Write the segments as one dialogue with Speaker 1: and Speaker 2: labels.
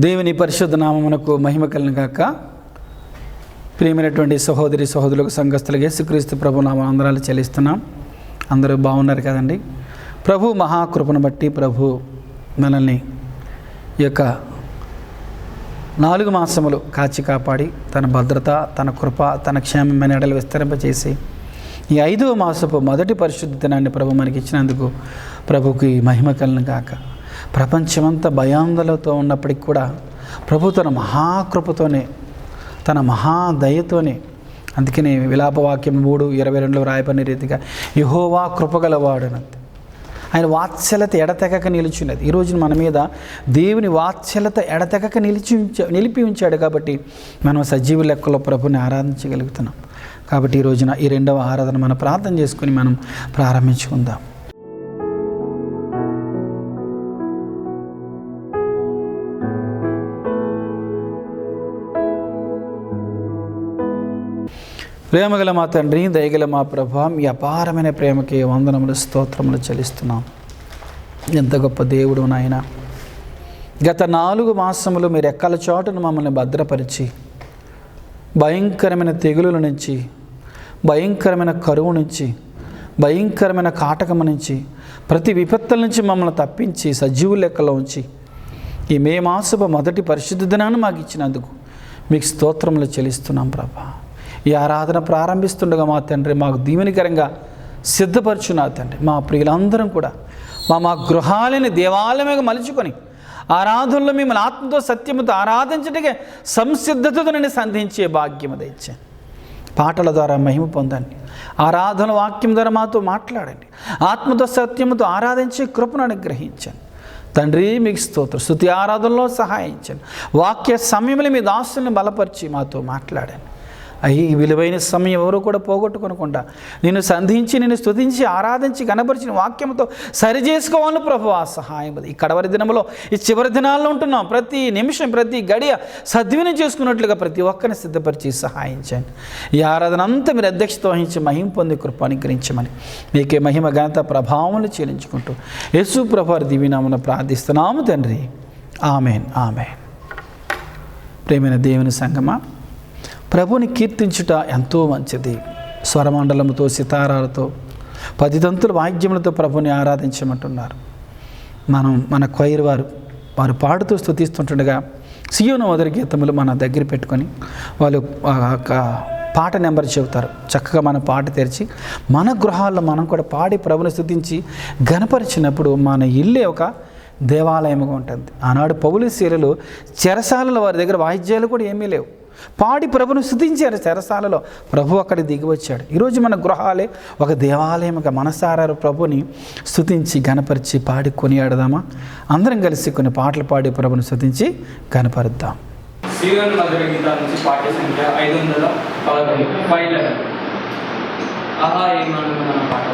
Speaker 1: దేవుని పరిశుద్ధ నామమునకు మహిమ కలుగును గాక. ప్రియమైనటువంటి సహోదరి సహోదరులకు సంఘస్థులకు యేసుక్రీస్తు ప్రభు నామం వందనాలు చెల్లిస్తున్నాం. అందరూ బాగున్నారు కదండి. ప్రభు మహాకృపను బట్టి ప్రభు మనల్ని ఈ యొక్క 4 మాసములు కాచి కాపాడి తన భద్రత, తన కృప, తన క్షేమమైన ఎడలు విస్తరింపచేసి ఈ 5వ మాసపు మొదటి పరిశుద్ధ దినాన్ని ప్రభు మనకి ఇచ్చినందుకు ప్రభుకి మహిమ కలుగును గాక. ప్రపంచమంతా భయాందోళనతో ఉన్నప్పటికీ కూడా ప్రభు తన మహాకృపతోనే, తన మహాదయతోనే, అందుకనే విలాపవాక్యం 3:22 రాయబడిన రీతిగా యెహోవా కృపగలవాడనంత, ఆయన వాత్సల్యత ఎడతెగక నిలిచినది. ఈరోజు మన మీద దేవుని వాత్సల్యత ఎడతెగక నిలిపి ఉంచాడు కాబట్టి మనం సజీవ లెక్కలో ప్రభుని ఆరాధించగలుగుతున్నాం. కాబట్టి ఈ రోజున ఈ 2వ ఆరాధన మనం ప్రార్థన చేసుకుని మనం ప్రారంభించుకుందాం. ప్రేమగల మా తండ్రి, దయగల మా ప్రభా, మీ అపారమైన ప్రేమకి వందనములు, స్తోత్రములు చెల్లిస్తున్నాం. ఎంత గొప్ప దేవుడు నాయన. గత 4 మాసములు మీరు ఎక్కల చోటును మమ్మల్ని భద్రపరిచి భయంకరమైన తెగులుల నుంచి, భయంకరమైన కరువు నుంచి, భయంకరమైన కాటకము నుంచి, ప్రతి విపత్తుల నుంచి మమ్మల్ని తప్పించి సజీవు లెక్కలో ఉంచి ఈ మే మాసపు మొదటి పరిశుద్ధ దినాన్ని మాకు ఇచ్చినందుకు మీకు స్తోత్రములు చెల్లిస్తున్నాం ప్రభా. ఈ ఆరాధన ప్రారంభిస్తుండగా మా తండ్రి మాకు దీవెనకరంగా సిద్ధపరచునా తండ్రి. మా ప్రియులందరం కూడా మా గృహాలని దేవాలయంగా మలుచుకొని ఆరాధనలో మిమ్మల్ని ఆత్మతో సత్యముతో ఆరాధించటకే సంసిద్ధతతో నేను సంధించే భాగ్యము దయచేయండి. పాటల ద్వారా మహిమ పొందండి. ఆరాధన వాక్యం ద్వారా మాతో మాట్లాడండి. ఆత్మతో సత్యముతో ఆరాధించే కృపను అనుగ్రహించండి తండ్రి. మీకు స్తోత్రం. స్తుతి ఆరాధనలో సహాయించండి. వాక్య సమయంలో మీ దాసుల్ని బలపరిచి మాతో మాట్లాడండి. ఈ విలువైన సమయం ఎవరు కూడా పోగొట్టుకోనకుండా నేను సంధించి, నేను స్తుతించి, ఆరాధించి, కనపరిచిన వాక్యంతో సరి చేసుకోవాలని ప్రభు ఆ సహాయం. ఈ కడవరి దినంలో, ఈ చివరి దినాల్లో ఉంటున్నాం. ప్రతి నిమిషం, ప్రతి గడియ సద్వినియోగం చేసుకున్నట్లుగా ప్రతి ఒక్కరిని సిద్ధపరిచి సహాయించండి. ఈ ఆరాధన అంతా మీరు అధ్యక్షత వహించి మహిమ పొంది కృప అనుగ్రహించమని మీకే మహిమ, ఘనత, ప్రభావములు చెల్లించుకుంటూ యేసు ప్రభు దివ్యనామమున ప్రార్థిస్తున్నాము తండ్రి. Amen, amen. ప్రేమైన దేవుని సంగమా, ప్రభుని కీర్తించుట ఎంతో మంచిది. స్వరమండలముతో, సితారాలతో, 10 తంతుల వాయిద్యములతో ప్రభుని ఆరాధించమంటున్నారు. మన క్వైర్ వారు పాడుతూ స్తుతిస్తుంటుండగా సియోను మొదటి గీతములు మన దగ్గర పెట్టుకొని వాళ్ళు పాట నెంబర్ చెబుతారు. చక్కగా మన పాట తెరిచి మన గృహాల్లో మనం కూడా పాడి ప్రభుని స్తుతించి గణపరిచినప్పుడు మన ఇల్లే ఒక దేవాలయముగా ఉంటుంది. ఆనాడు పౌలు శీలలు చెరసాలలో వారి దగ్గర వాయిద్యాలు కూడా ఏమీ లేవు. పాడి ప్రభును స్తుతించారు చెరసాలలో. ప్రభు అక్కడ దిగి వచ్చాడు. ఈరోజు మన గృహాలే ఒక దేవాలయముగా మనసారా ప్రభుని స్తుతించి గణపరిచి పాడి కొనియాడదామా? అందరం కలిసి కొన్ని పాటలు పాడి ప్రభుని స్తుతించి గణపరుద్దాం.
Speaker 2: సియోను మధుర గీతాల నుంచి పాఠ్య సంఖ్య 511 ఆహా ఏమానందం అన్న పాట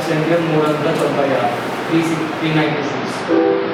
Speaker 2: సంఖ్య 396 396.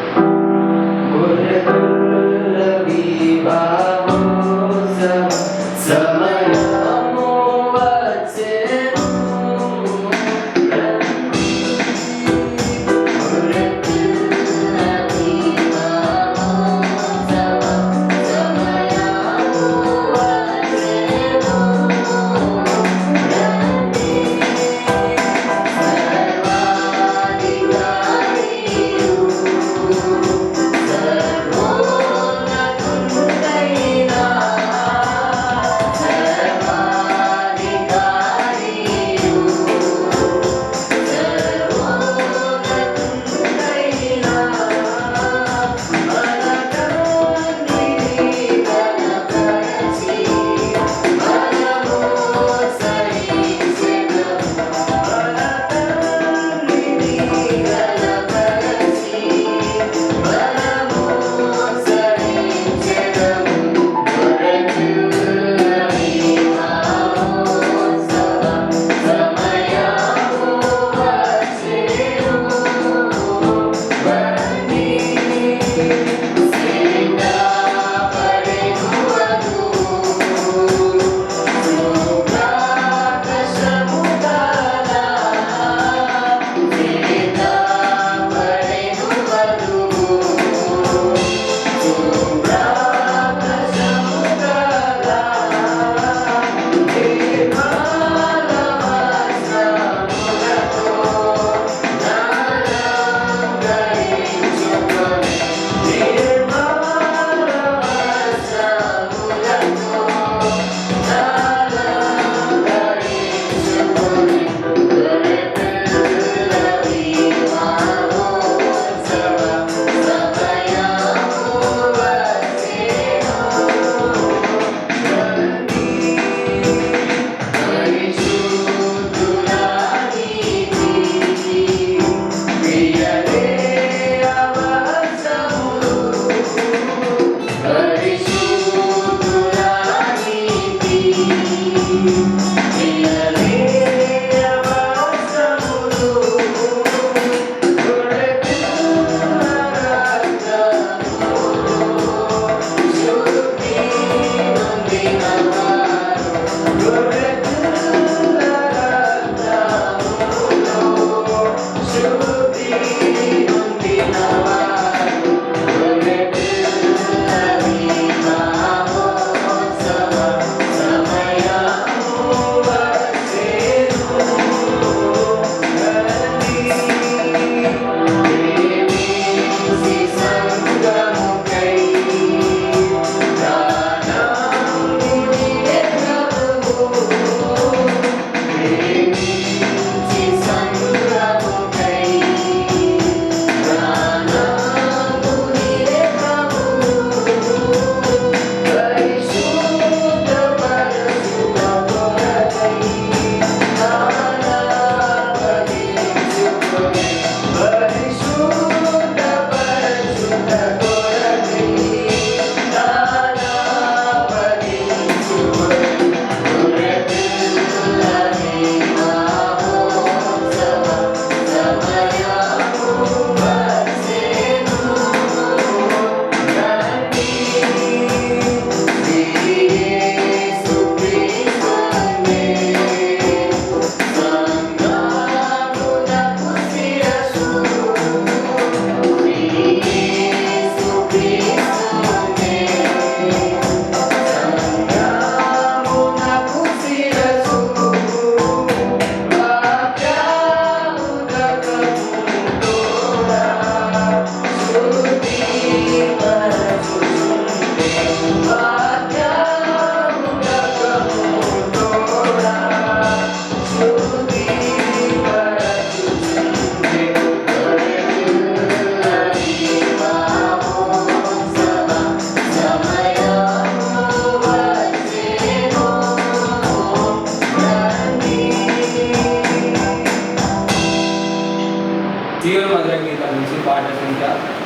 Speaker 2: జీవన మధుర గీతాల నుంచి పాట సంఖ్య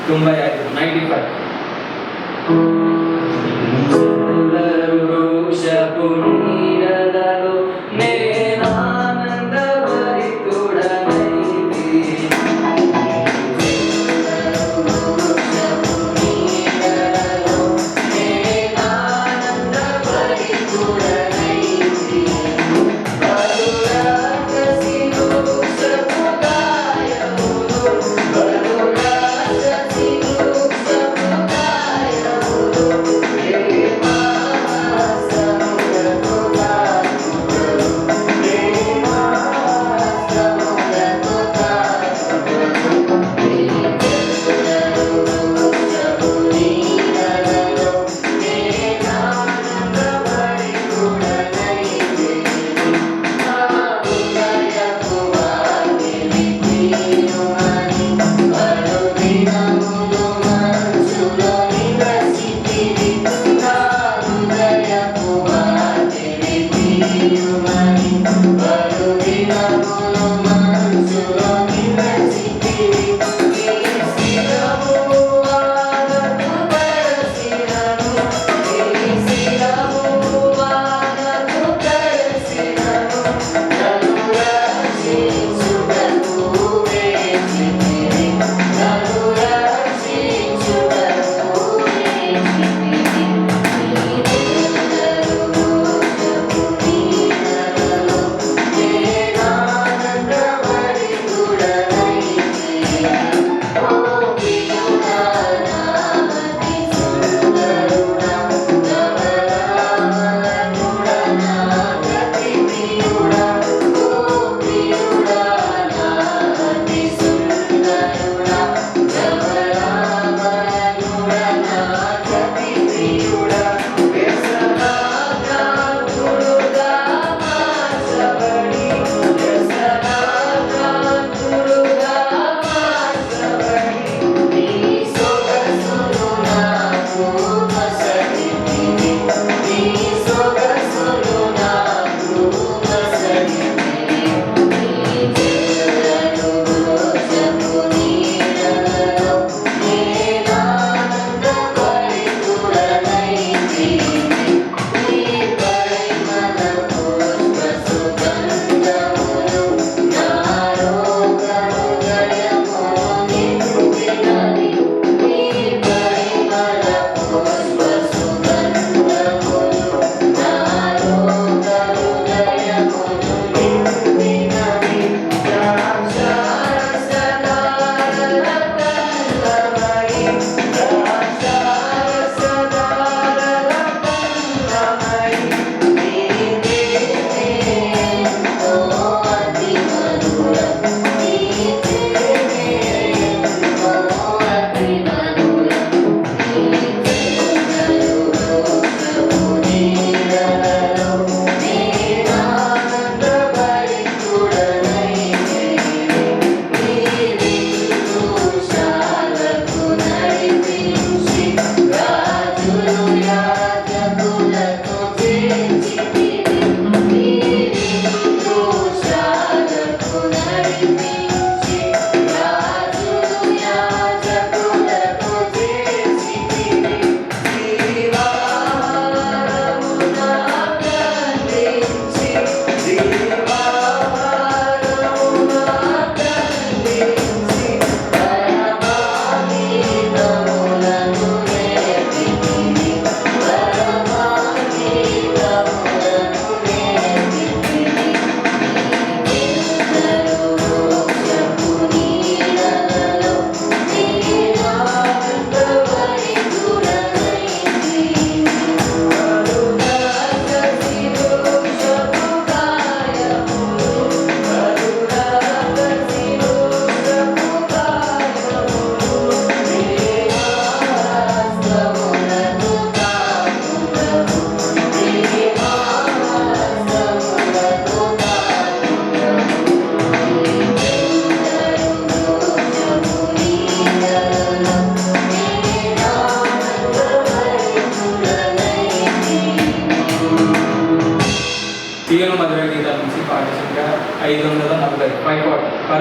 Speaker 2: 95 95.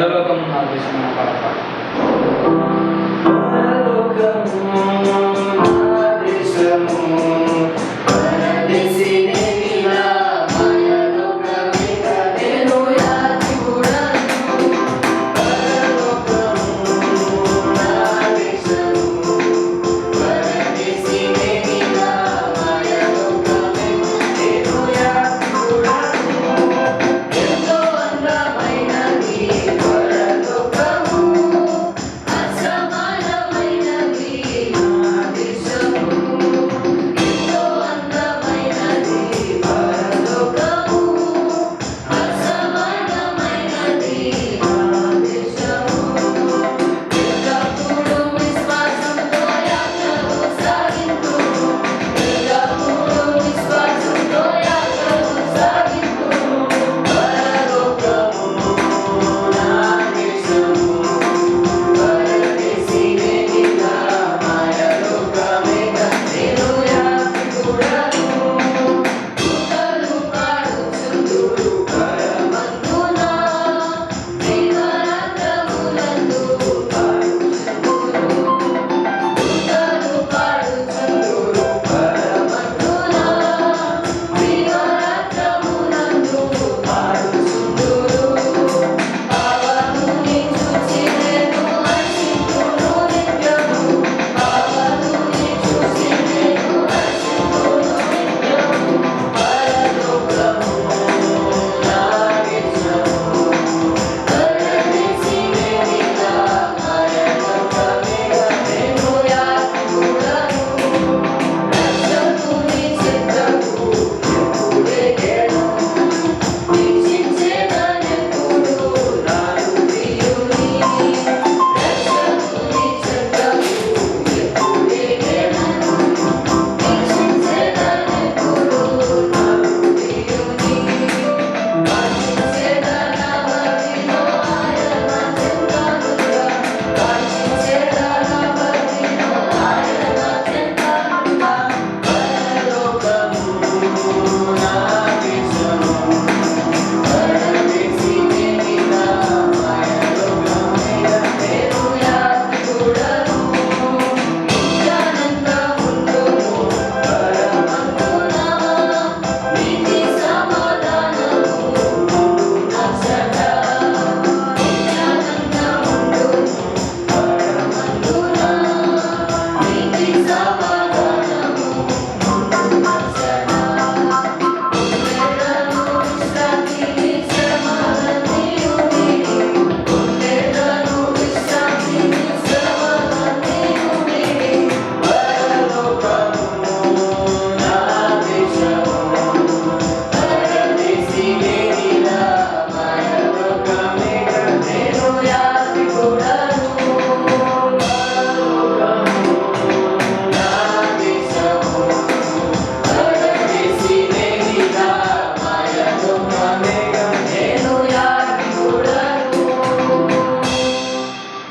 Speaker 2: పరలోకము నా దేశము పాడపాడు.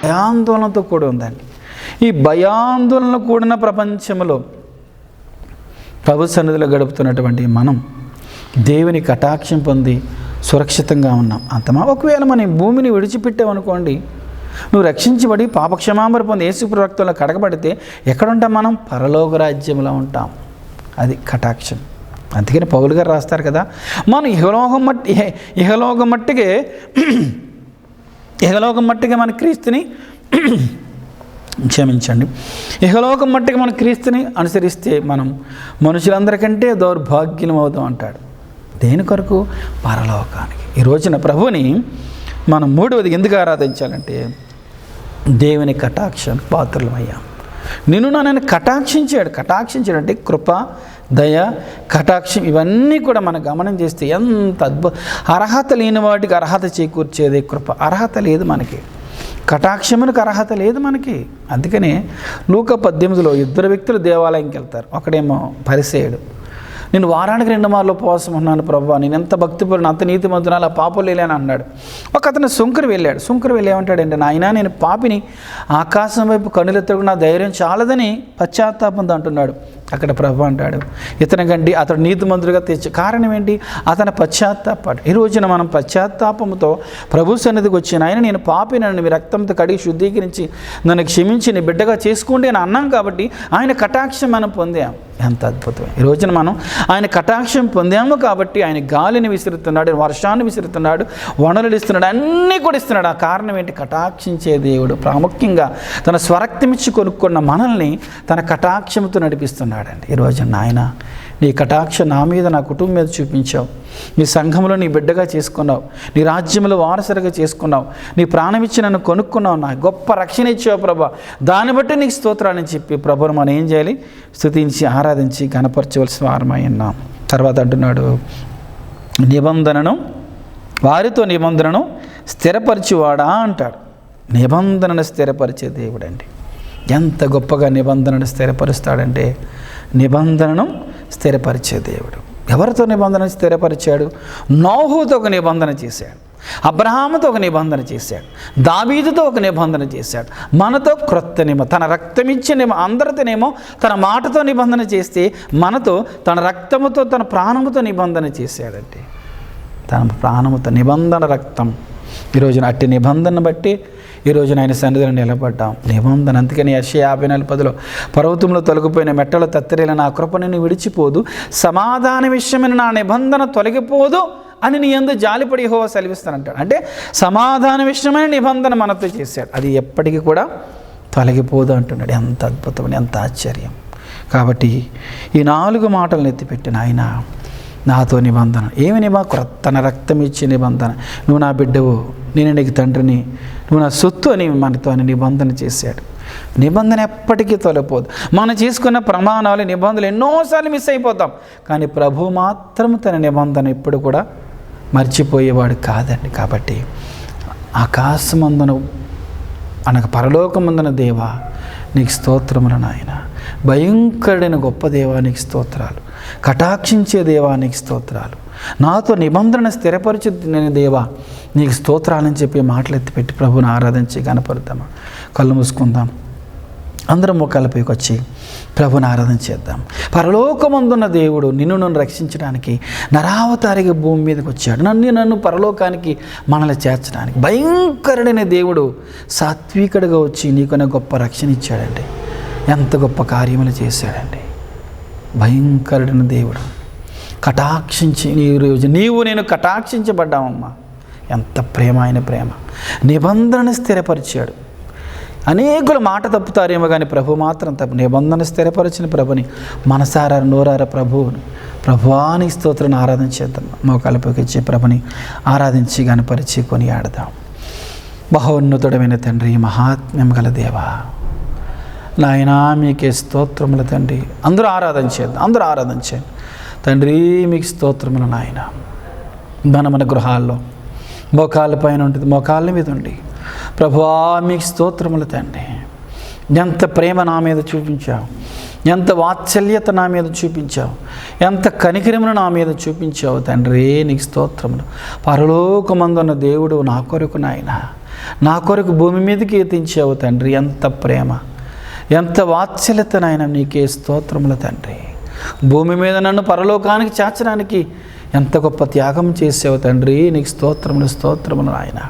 Speaker 1: భయాందోళనతో కూడి ఉందండి. ఈ భయాందోళన కూడిన ప్రపంచంలో ప్రభు సన్నిధిలో గడుపుతున్నటువంటి మనం దేవుని కటాక్షం పొంది సురక్షితంగా ఉన్నాం. అంతమా ఒకవేళ మనం భూమిని విడిచిపెట్టామనుకోండి, నువ్వు రక్షించబడి పాపక్షమాపణ పొంది యేసు రక్తంలో కడగబడితే ఎక్కడుంటాం మనం? పరలోక రాజ్యంలో ఉంటాం. అది కటాక్షం. అందుకని పౌలు గారు రాస్తారు కదా, మనం ఇహలోకం మట్టిగా మన క్రీస్తుని క్షమించండి ఇహలోకం మట్టిగా మన క్రీస్తుని అనుసరిస్తే మనం మనుషులందరికంటే దౌర్భాగ్యం అవుతాం అంటాడు. దేని కొరకు? పరలోకానికి. ఈ రోజున ప్రభుని మనం మూడవది ఎందుకు ఆరాధించాలంటే దేవుని కటాక్షానికి పాత్రలమయ్యాం. నిన్ను నన్ను కటాక్షించాడంటే కృప, దయ, కటాక్షం ఇవన్నీ కూడా మనం గమనం చేస్తే ఎంత అర్హత లేని వాటికి అర్హత చేకూర్చేదే కృప. అర్హత లేదు మనకి, కటాక్షమునికి అర్హత లేదు మనకి. అందుకనే లూకా 18లో 2 వ్యక్తులు దేవాలయంకి వెళ్తారు. ఒకడేమో పరిసేయుడు, నేను వారానికి 2 మార్లు ఉపవాసం ఉన్నాను ప్రభువా, నేను ఎంత భక్తిపరుని, అంత నీతిమంతుని, అలా పాపం లేని అన్నాడు. ఒక అతను సుంకరు వెళ్ళి ఏమంటాడంటే, నాయనా నేను పాపిని, ఆకాశం వైపు కన్నులెత్తకు నా ధైర్యం చాలదని పశ్చాత్తాపంతో అంటున్నాడు. అక్కడ ప్రభు అంటాడు ఇతని కంటే అతడు నీతిమంతుడిగా తెచ్చు. కారణం ఏంటి? అతని పశ్చాత్తాపాడు. ఈ రోజున మనం పశ్చాత్తాపముతో ప్రభు సన్నిధికి వచ్చిన ఆయన నేను పాపి, నన్ను మీ రక్తంతో కడిగి శుద్ధీకరించి నన్ను క్షమించి నీ బిడ్డగా చేసుకోండి అని అన్నాం కాబట్టి ఆయన కటాక్షం మనం పొందాం. ఎంత అద్భుతం! ఈ రోజున మనం ఆయన కటాక్షం పొందాము కాబట్టి ఆయన గాలిని విసురుతున్నాడు, వర్షాన్ని విసురుతున్నాడు, వనరులు ఇస్తున్నాడు, అన్నీ కూడా ఇస్తున్నాడు. ఆ కారణం ఏంటి? కటాక్షించే దేవుడు. ప్రాముఖ్యంగా తన స్వరక్తమిచ్చి కొనుక్కున్న మనల్ని తన కటాక్షంతో నడిపిస్తున్నాడండి. ఈ రోజున ఆయన నీ కటాక్షం నా మీద, నా కుటుంబం మీద చూపించావు. నీ సంఘంలో నీ బిడ్డగా చేసుకున్నావు, నీ రాజ్యంలో వారసులుగా చేసుకున్నావు, నీ ప్రాణం ఇచ్చి నన్ను కొనుక్కున్నావు, నా గొప్ప రక్షణ ఇచ్చావు ప్రభా, దాన్ని బట్టి నీకు స్తోత్రాలని చెప్పి ప్రభువును మనం ఏం చేయాలి? స్తుతించి ఆరాధించి కనపరచవలసిన వారమై ఉన్నాం. తర్వాత అంటున్నాడు నిబంధనను వారితో నిబంధనను స్థిరపరిచేవాడా అంటాడు. నిబంధనను స్థిరపరిచే దేవుడు అండి. ఎంత గొప్పగా నిబంధనను స్థిరపరుస్తాడంటే నిబంధనను స్థిరపరిచే దేవుడు. ఎవరితో నిబంధన స్థిరపరిచాడు? నోహుతో ఒక నిబంధన చేశాడు, అబ్రహాముతో ఒక నిబంధన చేశాడు, దావీదుతో ఒక నిబంధన చేశాడు, మనతో క్రొత్త తన రక్తమిచ్చే అందరితోనేమో తన మాటతో నిబంధన చేస్తే మనతో తన రక్తముతో తన ప్రాణముతో నిబంధన చేశాడంటే తన ప్రాణముతో నిబంధన రక్తం. ఈరోజున అట్టి నిబంధన బట్టి ఈరోజు ఆయన సన్నిధిలో నిలబడ్డాం. నిబంధన. అందుకని యెషయా 50:10 పర్వతంలో తొలగిపోయిన మెట్టలు తత్తరేల నా కృప నిన్ను విడిచిపోదు, సమాధాన విషయమైన నా నిబంధన తొలగిపోదు అని నీ యందు జాలిపడి యెహోవా సెలవిస్తానంటాడు. అంటే సమాధాన విషయమైన నిబంధన మనతో చేశాడు, అది ఎప్పటికీ కూడా తొలగిపోదు అంటున్నాడు. ఎంత అద్భుతం, ఎంత ఆశ్చర్యం! కాబట్టి ఈ 4 మాటలను ఎత్తిపెట్టిన ఆయన నాతో నిబంధన. ఏమి తన రక్తం ఇచ్చే నిబంధన. నువ్వు నా బిడ్డవు, నేను నీకు తండ్రిని, నువ్వు నా సొత్తు అని మనతో అని నిబంధన చేశాడు. నిబంధన ఎప్పటికీ తొలగిపోదు. మనం చేసుకున్న ప్రమాణాలు, నిబంధనలు ఎన్నోసార్లు మిస్ అయిపోతాం, కానీ ప్రభు మాత్రం తన నిబంధన ఎప్పుడు కూడా మర్చిపోయేవాడు కాదండి. కాబట్టి ఆకాశమందున అనగా పరలోకమందున దేవా నీకు స్తోత్రములు నాయన. భయంకరుడైన గొప్ప దేవా నీకు స్తోత్రాలు. కటాక్షించే దేవా నీకు స్తోత్రాలు. నాతో నిబంధన స్థిరపరిచి నేను దేవా నీకు స్తోత్రాలని చెప్పి మాటలు ఎత్తిపెట్టి ప్రభుని ఆరాధించి కనపరుద్దామా? కళ్ళు మూసుకుందాం. అందరం మొక్కలపైకి వచ్చి ప్రభుని ఆరాధన చేద్దాం. పరలోకమందున్న దేవుడు నన్ను రక్షించడానికి నరావతారిగా భూమి మీదకి వచ్చాడు. నన్ను పరలోకానికి మనల్ని చేర్చడానికి భయంకరుడైన దేవుడు సాత్వికుడిగా వచ్చి నీకునే గొప్ప రక్షణ ఇచ్చాడండి. ఎంత గొప్ప కార్యములు చేశాడండి. భయంకరుడైన దేవుడు కటాక్షించి ఈరోజు నేను కటాక్షించబడ్డామమ్మా. ఎంత ప్రేమ, ఆయన ప్రేమ. నిబంధన స్థిరపరిచాడు. అనేకులు మాట తప్పుతారేమో కానీ ప్రభు మాత్రం తప్పు. నిబంధన స్థిరపరిచిన ప్రభుని మనసారా నోరారా ప్రభువాని స్తోత్రాన్ని ఆరాధించేద్దాం. మోకాళ్ళపైకి వచ్చి ప్రభుని ఆరాధించి గణపరిచి కొని ఆడదాం. మహోన్నతుడమైన తండ్రి, మహాత్మ్యం గల దేవా నాయనా మీకే స్తోత్రముల తండ్రి. అందరూ ఆరాధించేయండి తండ్రి. మీకు స్తోత్రములు నాయన. మన గృహాల్లో మోకాళ్ళ పైన ఉంటుంది, మోకాళ్ళ మీద ఉండి ప్రభువా మీకు స్తోత్రములు తండ్రి. ఎంత ప్రేమ నా మీద చూపించావు, ఎంత వాత్సల్యత నా మీద చూపించావు, ఎంత కనికరమును నా మీద చూపించావు తండ్రి. నీకు స్తోత్రములు. పరలోకమందున్న దేవుడు నా కొరకు నాయన, నా కొరకు భూమి మీదకి ఎత్తించావు తండ్రి. ఎంత ప్రేమ, ఎంత వాత్సల్యత నాయన. నీకే స్తోత్రములు తండ్రి. భూమి మీద నన్ను పరలోకానికి చేర్చడానికి ఎంత గొప్ప త్యాగం చేసావు తండ్రి. నీకు స్తోత్రములు నాయన.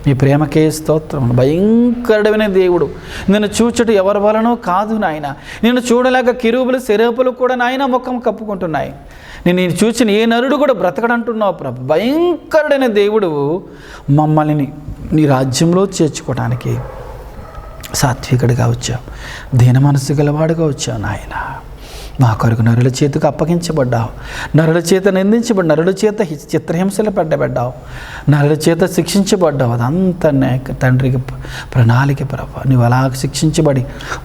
Speaker 1: నీ ప్రేమకే స్తోత్రములు. భయంకరుడైన దేవుడు. నిన్ను చూచట ఎవరి వలనో కాదు నాయన. నిన్ను చూడలేక కిరూబులు శరూపులు కూడా నాయన ముఖం కప్పుకుంటున్నాయి. నేను చూచిన ఏ నరుడు కూడా బ్రతకడంటున్నావు ప్రభు. భయంకరుడైన దేవుడు మమ్మల్ని నీ రాజ్యంలో చేర్చుకోవడానికి సాత్వికుడిగా వచ్చావు, దీన మనసు గలవాడుగా వచ్చావు నాయన. మా కొరకు నరుల చేతికి అప్పగించబడ్డావు, నరుల చేత నిందించబడ్డావు, నరుల చేత చిత్రహింసలు పెట్టబడ్డావు, నరుల చేత శిక్షించబడ్డావు. అదంతా తండ్రికి ప్రణాళిక ప్రభు. నువ్వు అలా శిక్షించబడి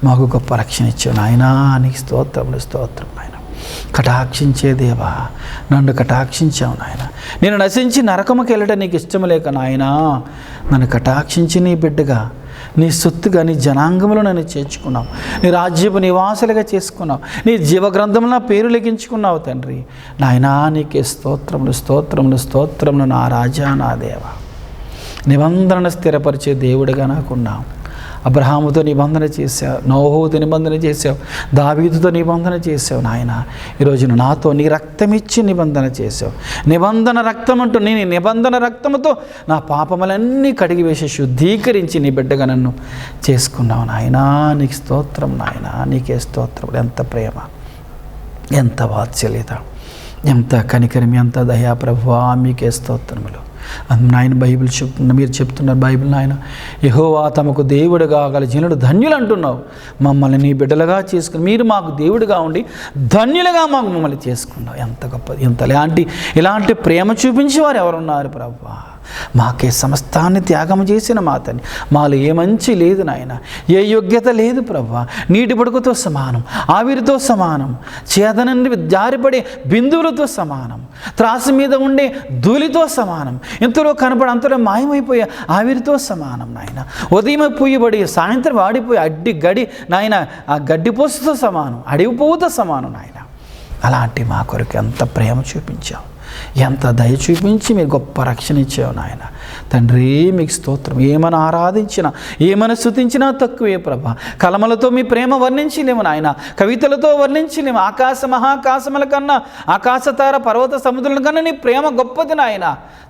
Speaker 1: మాకు గొప్ప రక్షణ ఇచ్చావు నాయనా. నీకు స్తోత్రం నాయన. కటాక్షించే దేవా నన్ను కటాక్షించావు నాయన. నేను నశించి నరకముకి వెళ్ళటం నీకు ఇష్టం లేక నాయనా నన్ను కటాక్షించి నీ బిడ్డగా, నీ సొత్తుగా, నీ జనాంగంలో నన్ను చేర్చుకున్నావు, నీ రాజ్యపు నివాసులుగా చేసుకున్నావు, నీ జీవగ్రంథంలో నా పేరు లెక్కించుకున్నావు తండ్రి. నాయనా నీకే స్తోత్రములు నా రాజా, నా దేవ. నిబంధన స్థిరపరిచే దేవుడిగా నాకున్నావు. అబ్రహాముతో నిబంధన చేసావు, నోహుతో నిబంధన చేసావు, దావీదుతో నిబంధన చేసావు నాయన. ఈరోజున నాతో నీ రక్తం ఇచ్చి నిబంధన చేసావు. నిబంధన రక్తం అంటూ నేను నిబంధన రక్తముతో నా పాపములన్నీ కడిగివేసి శుద్ధీకరించి నీ బిడ్డగా నన్ను చేసుకున్నావు నాయనా. నీకు స్తోత్రం నాయన, నీకే స్తోత్రం. ఎంత ప్రేమ, ఎంత వాత్సల్యత, ఎంత కనికరం, ఎంత దయా ప్రభువా, మీకే స్తోత్రములు నాయన. బైబిల్ చెప్తున్నారు, మీరు చెప్తున్నారు బైబిల్ నాయన, యెహోవా తమకు దేవుడుగా గల జనులు ధన్యులు అంటున్నావు. మమ్మల్ని నీ బిడ్డలుగా చేసుకుని మీరు మాకు దేవుడిగా ఉండి ధన్యులుగా మమ్మల్ని చేసుకున్నావు. ఎంత గొప్పది, ఇలాంటి ప్రేమ చూపించేవారు ఎవరున్నారు ప్రభువా? మాకే సమస్తాన్ని త్యాగం చేసిన మా తండ్రి. మాలో ఏ మంచి లేదు నాయన, ఏ యోగ్యత లేదు ప్రభువా. నీటి బుడకతో సమానం, ఆవిరితో సమానం, చేదనండి జారిపడే బిందువులతో సమానం, త్రాసు మీద ఉండే ధూళితో సమానం, ఇంతలో కనపడి అంతలో మాయమైపోయే ఆవిరితో సమానం నాయన. ఉదయం పూయబడి సాయంత్రం వాడిపోయి అడ్డి గడి నాయన, ఆ గడ్డి పోసుతో సమానం, అడవి పువ్వుతో సమానం నాయన. అలాంటి మా కొరకు ఎంత ప్రేమ చూపించావు, ఎంత దయ చూపించి మీరు గొప్ప రక్షణ ఇచ్చావు నాయన. తండ్రి మీకు స్తోత్రం. ఏమని ఆరాధించినా, ఏమని స్తుతించినా తక్కువే ప్రభా. కలమలతో మీ ప్రేమ వర్ణించలేము నాయన, కవితలతో వర్ణించలేము. ఆకాశ మహాకాశముల కన్నా, ఆకాశతార పర్వత సముద్రుల కన్నా నీ ప్రేమ గొప్పది నాయన.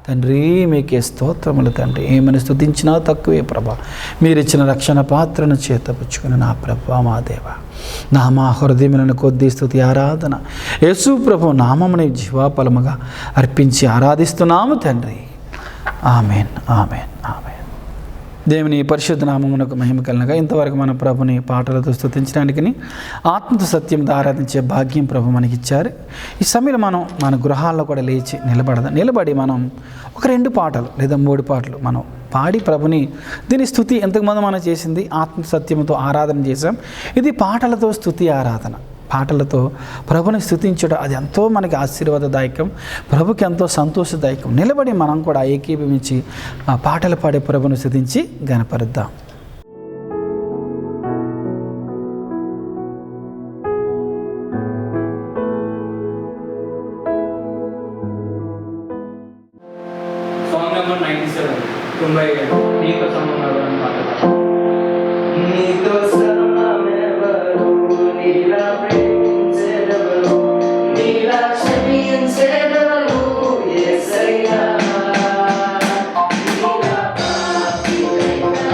Speaker 1: తండ్రి మీకే స్తోత్రములు తండ్రి. ఏమని స్తుతించినా తక్కువే ప్రభా. మీరిచ్చిన రక్షణ పాత్రను చేతపుచ్చుకుని నా ప్రభా, మా దేవ, మా హృదయములను కొద్ది స్తుతి ఆరాధన యేసు ప్రభు నామముని జీవాఫలముగా అర్పించి ఆరాధిస్తున్నాము తండ్రి. Amen, amen, amen. దేవుని పరిశుద్ధ నామమునకు మహిమ కలనగా ఇంతవరకు మన ప్రభుని పాటలతో స్తుతించడానికి, ఆత్మతో సత్యంతో ఆరాధించే భాగ్యం ప్రభు మనకిచ్చారు. ఈ సమయంలో మనం మన గృహాల్లో కూడా లేచి నిలబడి మనం ఒక 2 పాటలు లేదా 3 పాటలు మనం పాడి ప్రభుని, దీని స్తుతి ఎంతకుమంది మనం చేసింది ఆత్మ సత్యంతో ఆరాధన చేసాం. ఇది పాటలతో స్తుతి ఆరాధన. పాటలతో ప్రభుని స్తుతించడం అది ఎంతో మనకి ఆశీర్వాదదాయకం, ప్రభుకి ఎంతో సంతోషదాయకం. నిలబడి మనం కూడా ఏకీభవించి ఆ పాటలు పాడే ప్రభుని స్తుతించి గణపరుద్దాం.
Speaker 2: సాంగ్ నెంబర్ 97, 97, నీతో సమమెవరు అని పాట. నీతో సమమెవరు, నీలా ప్రేమించెదెవరు, నీలా క్షమించెదెవరు యేసయ్యా. నీలా పాపినైనా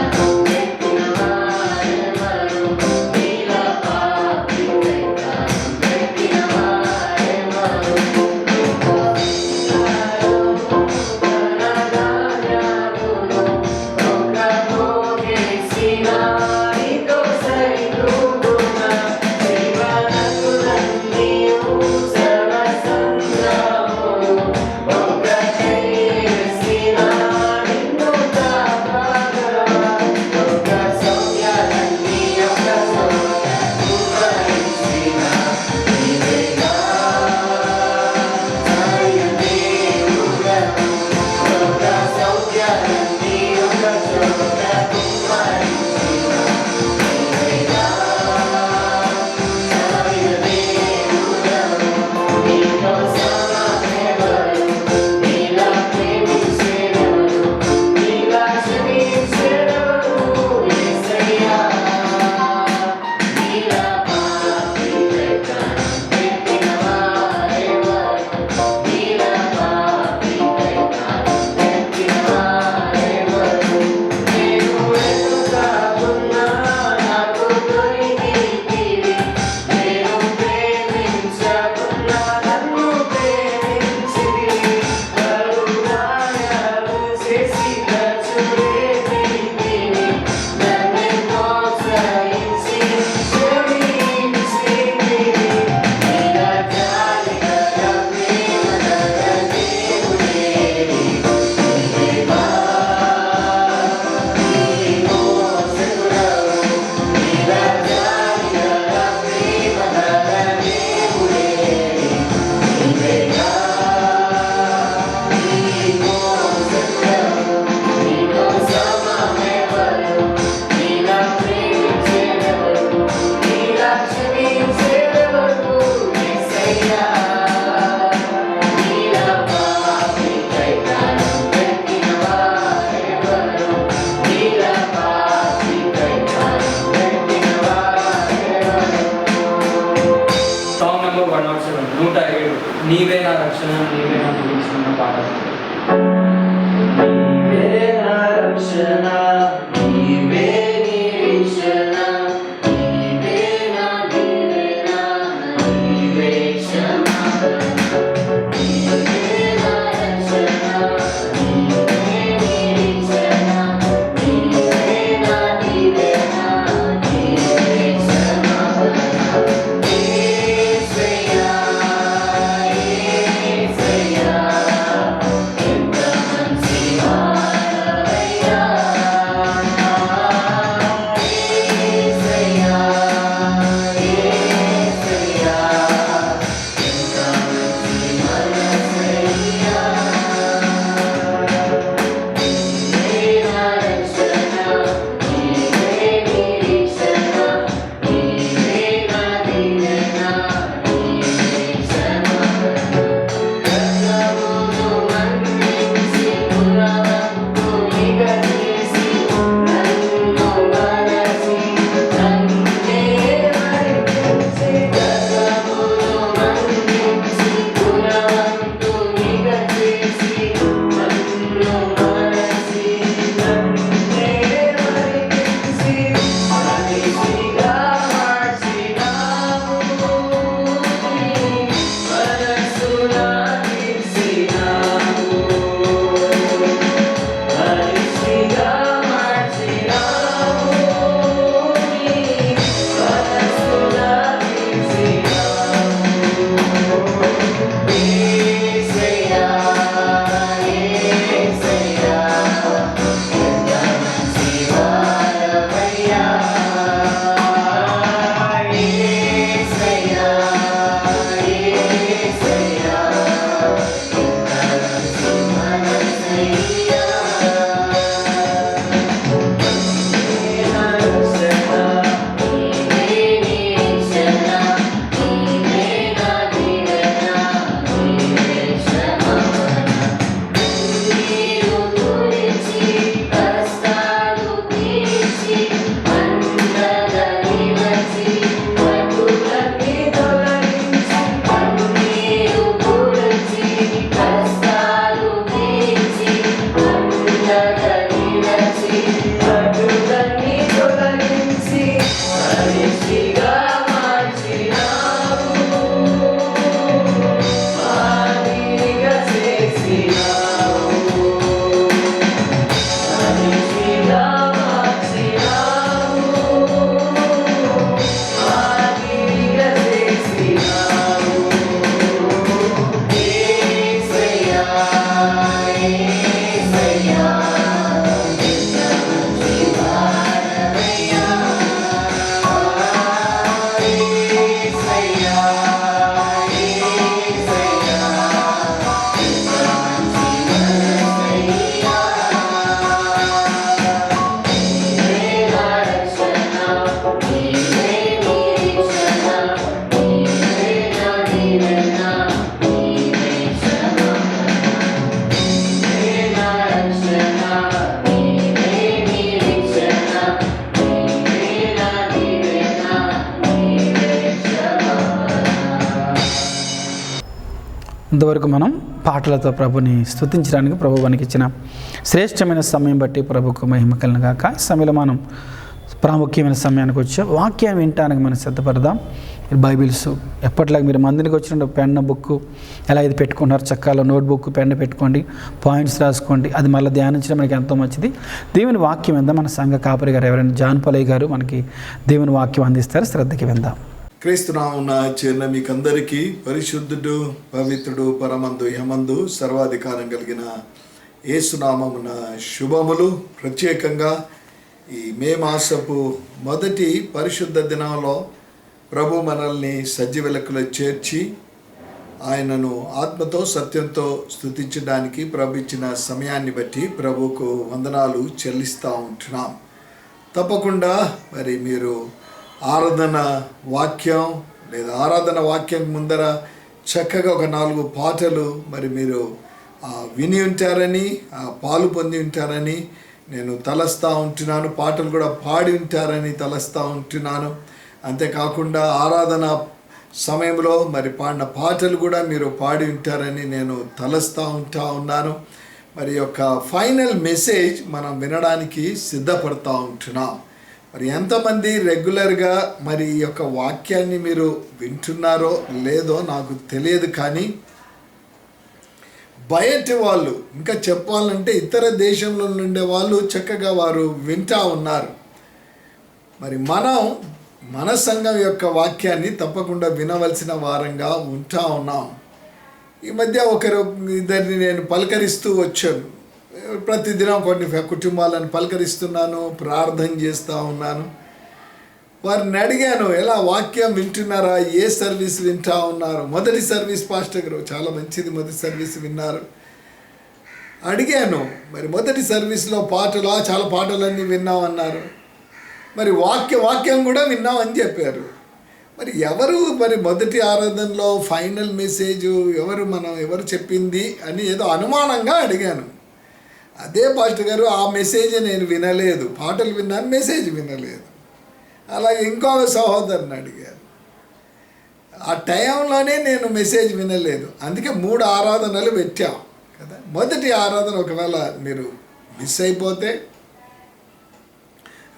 Speaker 1: ఇంతవరకు మనం పాటలతో ప్రభుని స్తుతించడానికి ప్రభు మనకి ఇచ్చిన శ్రేష్టమైన సమయం బట్టి ప్రభుకు మహిమ కలుగును గాక. ఈ సమయంలో మనం ప్రాముఖ్యమైన సమయానికి వచ్చాం. వాక్యం వినటానికి మనం సిద్ధపడదాం. బైబిల్స్ ఎప్పటిలాగా మీరు మందినికి వచ్చిన పెన్ బుక్ ఎలా ఇది పెట్టుకుంటున్నారు, చక్కాలో నోట్బుక్ పెన్ పెట్టుకోండి, పాయింట్స్ రాసుకోండి. అది మళ్ళీ ధ్యానించడం మనకి ఎంతో మంచిది. దేవుని వాక్యం విందాం. మన సంఘ కాపరి గారు ఎవరైనా జాన్ పలయ్య గారు మనకి దేవుని వాక్యం అందిస్తారు. శ్రద్ధకి విందాం.
Speaker 3: క్రీస్తునామున చేరిన మీకందరికీ పరిశుద్ధుడు, పవిత్రుడు, పరమందు యమందు సర్వాధికారం కలిగిన యేసునామమున శుభములు. ప్రత్యేకంగా ఈ మే మాసపు మొదటి పరిశుద్ధ దినంలో ప్రభు మనల్ని సజీవ లెక్కలో చేర్చి ఆయనను ఆత్మతో సత్యంతో స్తుతించడానికి ప్రభు ఇచ్చిన సమయాన్ని బట్టి ప్రభుకు వందనాలు చెల్లిస్తూ ఉంటున్నాం. తప్పకుండా మరి మీరు ఆరాధన వాక్యం లేదా ఆరాధన వాక్యం ముందర చక్కగా ఒక 4 పాటలు మరి మీరు విని ఉంటారని, పాలు పొంది ఉంటారని నేను తలస్తూ ఉంటున్నాను. పాటలు కూడా పాడి ఉంటారని తలస్తూ ఉంటున్నాను. అంతేకాకుండా ఆరాధన సమయంలో మరి పాడిన పాటలు కూడా మీరు పాడి ఉంటారని నేను తలస్తూ ఉన్నాను. మరి యొక్క ఫైనల్ మెసేజ్ మనం వినడానికి సిద్ధపడుతూ ఉంటున్నాం. మరి ఎంతమంది రెగ్యులర్గా మరి ఈ యొక్క వాక్యాన్ని మీరు వింటున్నారో లేదో నాకు తెలియదు, కానీ బయటి వాళ్ళు, ఇంకా చెప్పాలంటే ఇతర దేశంలో ఉండే వాళ్ళు చక్కగా వారు వింటూ ఉన్నారు. మరి మనం మన సంఘం యొక్క వాక్యాన్ని తప్పకుండా వినవలసిన వారంగా ఉంటా ఉన్నాం. ఈ మధ్య ఇద్దరిని నేను పలకరిస్తూ వచ్చాను. ప్రతిదినం కొన్ని కుటుంబాలను పలకరిస్తున్నాను, ప్రార్థన చేస్తూ ఉన్నాను. వారిని అడిగాను, ఎలా వాక్యం వింటున్నారా, ఏ సర్వీస్ వింటూ ఉన్నారు? మొదటి సర్వీస్ పాస్టర్ గారు చాలా మంచిది, మొదటి సర్వీస్ విన్నారు. అడిగాను, మరి మొదటి సర్వీస్లో చాలా పాటలన్నీ విన్నామన్నారు. మరి వాక్యం కూడా విన్నామని చెప్పారు. మరి ఎవరు మరి మొదటి ఆరాధనలో ఫైనల్ మెసేజ్ ఎవరు చెప్పింది అని ఏదో అనుమానంగా అడిగాను. అదే పాస్టర్ గారు, ఆ మెసేజ్ నేను వినలేదు, పాటలు విన్నాను, మెసేజ్ వినలేదు. అలాగే ఇంకో సహోదరుని అడిగాను, ఆ టైంలోనే నేను మెసేజ్ వినలేదు. అందుకే 3 ఆరాధనలు పెట్టాం కదా. మొదటి ఆరాధన ఒకవేళ మీరు మిస్ అయిపోతే,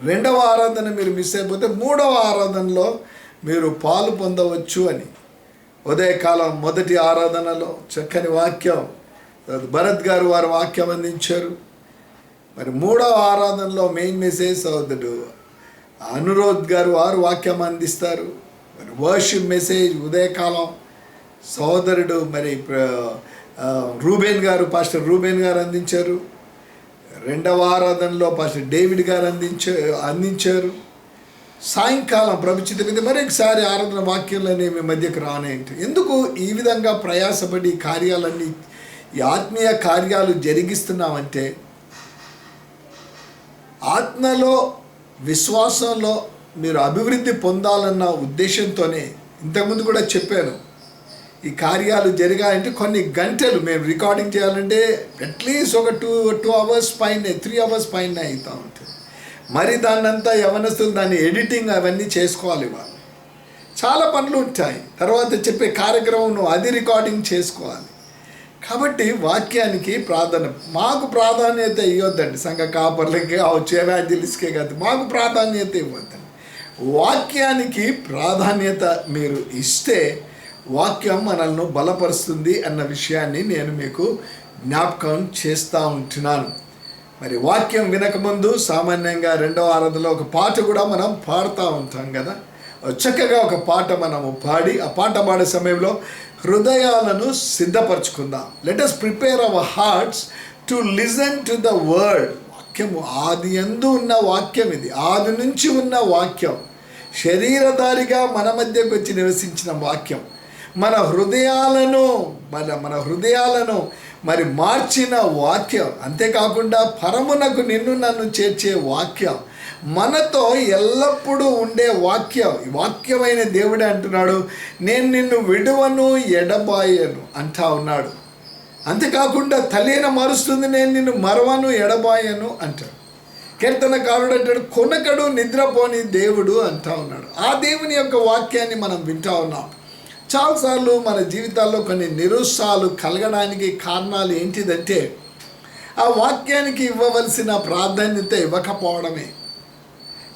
Speaker 3: 2వ ఆరాధన మీరు మిస్ అయిపోతే 3వ ఆరాధనలో మీరు పాలు పొందవచ్చు అని. ఉదయకాలం మొదటి ఆరాధనలో చక్కని వాక్యం భరత్ గారు వారు వాక్యం అందించారు. మరి 3వ ఆరాధనలో మెయిన్ మెసేజ్ సోదరుడు అనురోధ్ గారు వారు వాక్యం అందిస్తారు. మరి వర్షిప్ మెసేజ్ ఉదయకాలం సోదరుడు మరి రూబేన్ గారు, పాస్టర్ రూబేన్ గారు అందించారు. 2వ ఆరాధనలో పాస్టర్ డేవిడ్ గారు అందించారు. సాయంకాలం ప్రభుత్వ మీద మరొకసారి ఆరాధన వాక్యాలు అనేవి మధ్యకు రానేంటి. ఎందుకు ఈ విధంగా ప్రయాసపడి కార్యాలన్నీ, ఈ ఆత్మీయ కార్యాలు జరిగిస్తున్నామంటే, ఆత్మలో విశ్వాసంలో మీరు అభివృద్ధి పొందాలన్న ఉద్దేశంతోనే. ఇంతకుముందు కూడా చెప్పాను, ఈ కార్యాలు జరిగాయంటే కొన్ని గంటలు మేము రికార్డింగ్ చేయాలంటే అట్లీస్ట్ ఒక 2 అవర్స్ పైన, 3 అవర్స్ పైన అవుతూ ఉంటుంది. మరి దాన్నంతా యవనస్తులు దాన్ని ఎడిటింగ్ అవన్నీ చేసుకోవాలి. వాళ్ళు చాలా పనులు ఉంటాయి. తర్వాత చెప్పే కార్యక్రమం అది రికార్డింగ్ చేసుకోవాలి. కాబట్టి వాక్యానికి మాకు ప్రాధాన్యత ఇవ్వద్దండి. సంఘ కాపర్లకి కావచ్చు, ఎవాంజలిస్ట్కే కాదు, మాకు ప్రాధాన్యత ఇవ్వద్దండి. వాక్యానికి ప్రాధాన్యత మీరు ఇస్తే వాక్యం మనల్ని బలపరుస్తుంది అన్న విషయాన్ని నేను మీకు జ్ఞాపకం చేస్తూ ఉంటున్నాను. మరి వాక్యం వినకముందు సామాన్యంగా 2వ ఆరాధనలో ఒక పాట కూడా మనం పాడుతూ ఉంటాం కదా. చక్కగా ఒక పాట మనము పాడి, ఆ పాట పాడే సమయంలో హృదయాలను సిద్ధపరచుకుందాం. Let us prepare our hearts to listen to the word. వాక్యము ఆది యందు ఉన్న వాక్యం, ఇది ఆది నుంచి ఉన్న వాక్యం, శరీరధారిగా మన మధ్యకు వచ్చి నివసించిన వాక్యం, మన హృదయాలను మరి మార్చిన వాక్యం. అంతేకాకుండా పరమునకు నిన్ను నన్ను చేర్చే వాక్యం, మనతో ఎల్లప్పుడూ ఉండే వాక్యం. వాక్యమైన దేవుడే అంటున్నాడు, నేను నిన్ను విడువను ఎడబాయను అంటా ఉన్నాడు. అంతేకాకుండా తలేన మారుస్తుంది, నేను నిన్ను మరవను ఎడబాయను అంటాడు. కీర్తనకారుడు అంటాడు, కొనకడు నిద్రపోని దేవుడు అంటా ఉన్నాడు. ఆ దేవుని యొక్క వాక్యాన్ని మనం వింటా ఉన్నాం. చాలాసార్లు మన జీవితాల్లో కొన్ని నిరుత్సాహాలు కలగడానికి కారణాలు ఏంటిదంటే, ఆ వాక్యానికి ఇవ్వవలసిన ప్రాధాన్యత ఇవ్వకపోవడమే.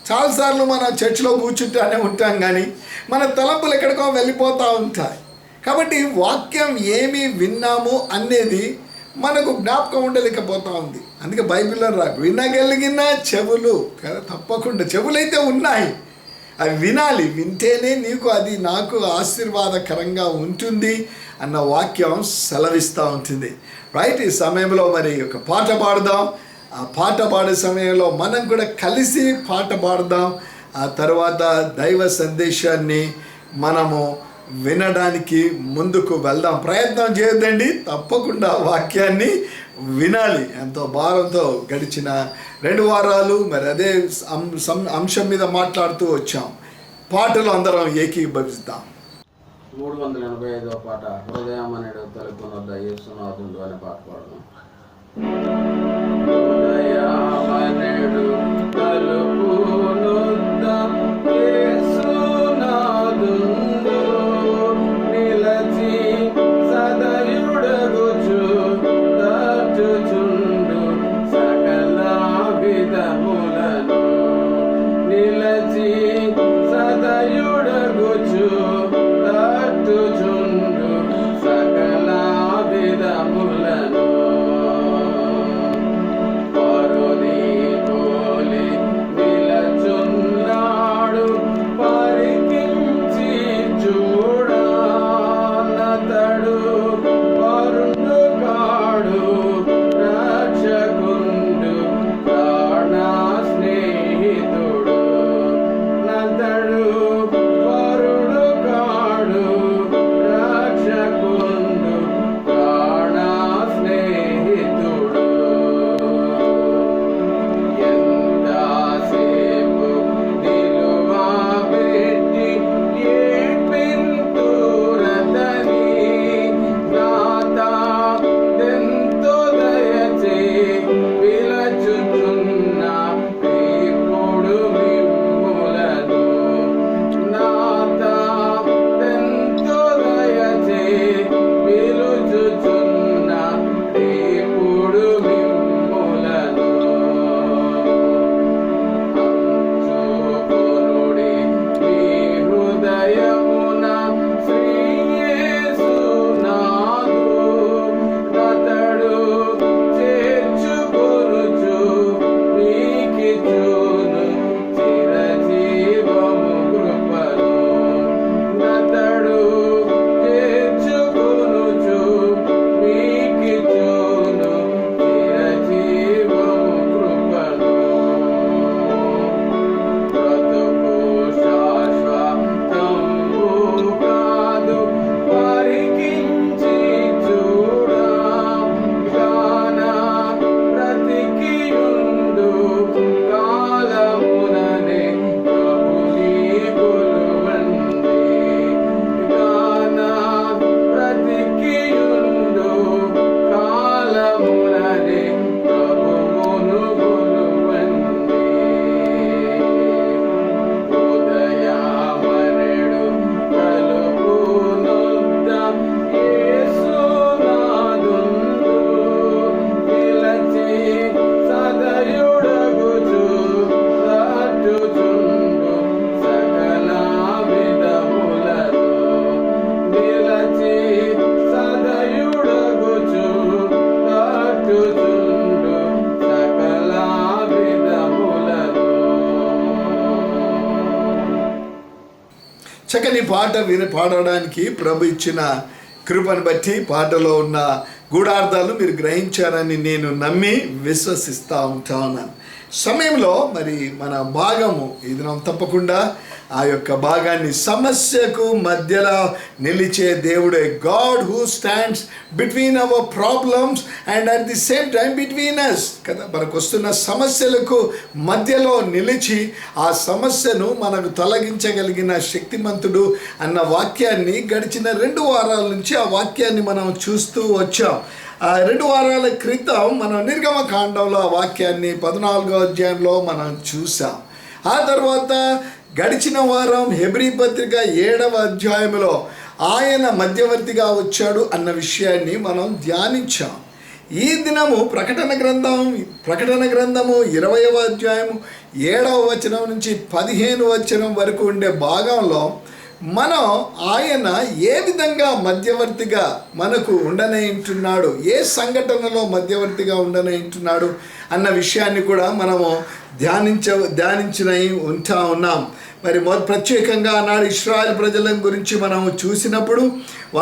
Speaker 3: చాలాసార్లు మన చర్చిలో కూర్చుంటానే ఉంటాం, కానీ మన తలంపులు ఎక్కడికో వెళ్ళిపోతూ ఉంటాయి. కాబట్టి వాక్యం ఏమి విన్నాము అనేది మనకు జ్ఞాపకం ఉండలేకపోతూ ఉంది. అందుకే బైబిల్లో వినగలిగిన చెవులు కదా, తప్పకుండా చెవులైతే ఉన్నాయి, అవి వినాలి. వింటేనే నీకు అది నాకు ఆశీర్వాదకరంగా ఉంటుంది అన్న వాక్యం సెలవిస్తూ ఉంటుంది. రైట్, ఈ సమయంలో మరి ఒక పాట పాడదాం. ఆ పాట పాడే సమయంలో మనం కూడా కలిసి పాట పాడదాం. ఆ తర్వాత దైవ సందేశాన్ని మనము వినడానికి ముందుకు వెళ్దాం. ప్రయత్నం చేయొద్దండి, తప్పకుండా వాక్యాన్ని వినాలి. ఎంతో భారంతో గడిచిన 2 వారాలు మరి అదే అంశం మీద మాట్లాడుతూ వచ్చాం. పాటలు అందరం ఏకీభవిస్తాం.
Speaker 4: 385వ పాట, హృదయం అనేడు తలుపునొద్ద యేసునాథుడు అనే పాట పాడదాం. హృదయమనేడు తలుపునొద్ద యేసునాథుడు నిలచి సదయుడగుచు తట్టుచున్న
Speaker 3: చక్కని పాట పాడడానికి ప్రభు ఇచ్చిన కృపను బట్టి పాటలో ఉన్న గూఢార్థాలు మీరు గ్రహించారని నేను నమ్మి విశ్వసిస్తూ ఉన్నాను. సమయంలో మరి మన భాగము ఇది తప్పకుండా ఆ యొక్క భాగాన్ని సమస్యకు మధ్యలో నిలిచే దేవుడే, God who stands between our problems and at the same time between us కదా. మనకు వస్తున్న సమస్యలకు మధ్యలో నిలిచి ఆ సమస్యను మనకు తొలగించగలిగిన శక్తిమంతుడు అన్న వాక్యాన్ని గడిచిన 2 వారాల నుంచి ఆ వాక్యాన్ని మనం చూస్తూ వచ్చాం. 2 వారాల క్రితం మనం నిర్గమకాండంలో ఆ వాక్యాన్ని 14వ అధ్యాయంలో మనం చూసాం. ఆ తర్వాత గడిచిన వారం హెబ్రీ పత్రిక 7వ అధ్యాయంలో ఆయన మధ్యవర్తిగా వచ్చాడు అన్న విషయాన్ని మనం ధ్యానించాం. ఈ దినము ప్రకటన గ్రంథము 20వ అధ్యాయము 7వ వచనం నుంచి 15వ వచనం వరకు ఉండే భాగంలో మనం ఆయన ఏ విధంగా మధ్యవర్తిగా మనకు ఉండనేంటున్నాడు, ఏ సంఘటనలో మధ్యవర్తిగా ఉండనేంటున్నాడు అన్న విషయాన్ని కూడా మనము ధ్యానించినవి ఉన్నాం. మరి ప్రత్యేకంగా ఆనాడు ఇశ్రాయేల్ ప్రజల గురించి మనం చూసినప్పుడు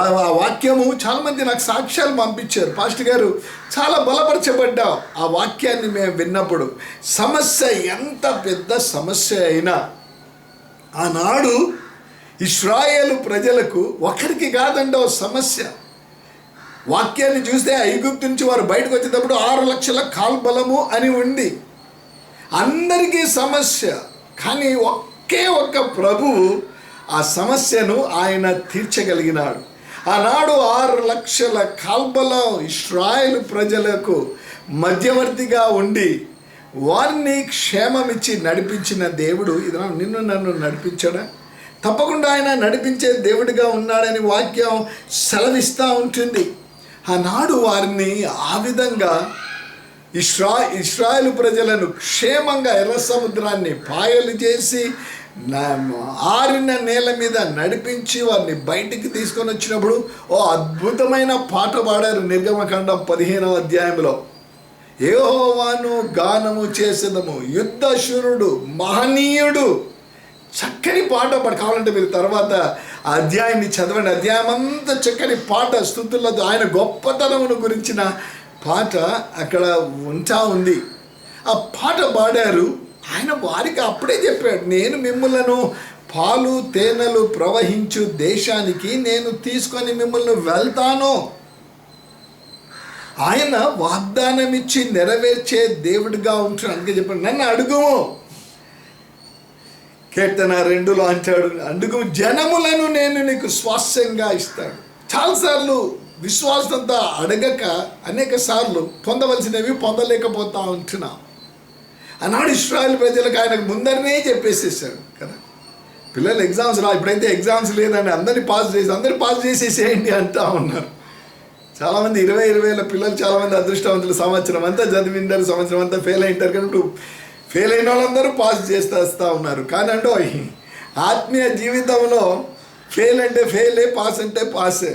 Speaker 3: ఆ వాక్యము చాలామంది నాకు సాక్ష్యాలు పంపించారు. పాస్టర్ గారు చాలా బలపరచబడ్డాం ఆ వాక్యాన్ని మేము విన్నప్పుడు. సమస్య ఎంత పెద్ద సమస్య అయినా ఆనాడు ఇశ్రాయేలు ప్రజలకు ఒకరికి కాదండో సమస్య. వాక్యాన్ని చూస్తే ఐగుప్తు నుంచి వారు బయటకు వచ్చేటప్పుడు 6 లక్షల కాల్బలము అని ఉంది. అందరికీ సమస్య, కానీ ఒకే ఒక్క ప్రభువు ఆ సమస్యను ఆయన తీర్చగలిగినాడు. ఆనాడు 6 లక్షల కాల్బలం ఇశ్రాయేలు ప్రజలకు మధ్యవర్తిగా ఉండి వారిని క్షేమమిచ్చి నడిపించిన దేవుడు ఇది నిన్ను నన్ను నడిపించడా? తప్పకుండా ఆయన నడిపించే దేవుడిగా ఉన్నాడని వాక్యం సెలవిస్తూ ఉంటుంది. ఆనాడు వారిని ఆ విధంగా ఇశ్రాయేలు ప్రజలను క్షేమంగా ఎర్ర సముద్రాన్ని పాయలు చేసి ఆరిన నేల మీద నడిపించి వారిని బయటికి తీసుకొని వచ్చినప్పుడు అద్భుతమైన పాట పాడారు. నిర్గమకాండం 15వ అధ్యాయంలో యెహోవాను గానము చేసేదము, యుద్ధశూరుడు, మహనీయుడు, చక్కని పాట కావాలంటే మీరు తర్వాత ఆ అధ్యాయాన్ని చదవండి. అధ్యాయం అంతా చక్కని పాట, స్తుతులతో ఆయన గొప్పతనమును గురించిన పాట అక్కడ ఉంది. ఆ పాట పాడారు. ఆయన వారికి అప్పుడే చెప్పాడు, నేను మిమ్మల్ని పాలు తేనెలు ప్రవహించు దేశానికి నేను తీసుకొని మిమ్మల్ని వెళ్తాను. ఆయన వాగ్దానం ఇచ్చి నెరవేర్చే దేవుడిగా ఉంటాడు. అందుకే చెప్పాడు, నన్ను అడుగుము. కీర్తన 2లో అంటాడు, అడుగు జనములను నేను నీకు స్వాస్థ్యంగా ఇస్తాడు. చాలాసార్లు విశ్వాసంతో అడగక అనేక సార్లు పొందవలసినవి పొందలేకపోతా ఉంటున్నాం. ఆనాడు ఇశ్రాయేలు ప్రజలకు ఆయనకు ముందరనే చెప్పేసేసాడు కదా, పిల్లలు ఎగ్జామ్స్ ఇప్పుడైతే ఎగ్జామ్స్ లేదండి, అందరు పాస్ చేసేసేయండి అంటా ఉన్నారు. చాలామంది 20,000 పిల్లలు చాలామంది అదృష్టవంతులు సంవత్సరం అంతా చదివింటారు, సంవత్సరం అంతా ఫెయిల్ అయింటారు. కానీ ఫెయిల్ అయిన వాళ్ళందరూ పాస్ చేస్తూ ఉన్నారు. కానీ అంటే ఆత్మీయ జీవితంలో ఫెయిల్ అంటే ఫెయిలే, పాస్ అంటే పాసే.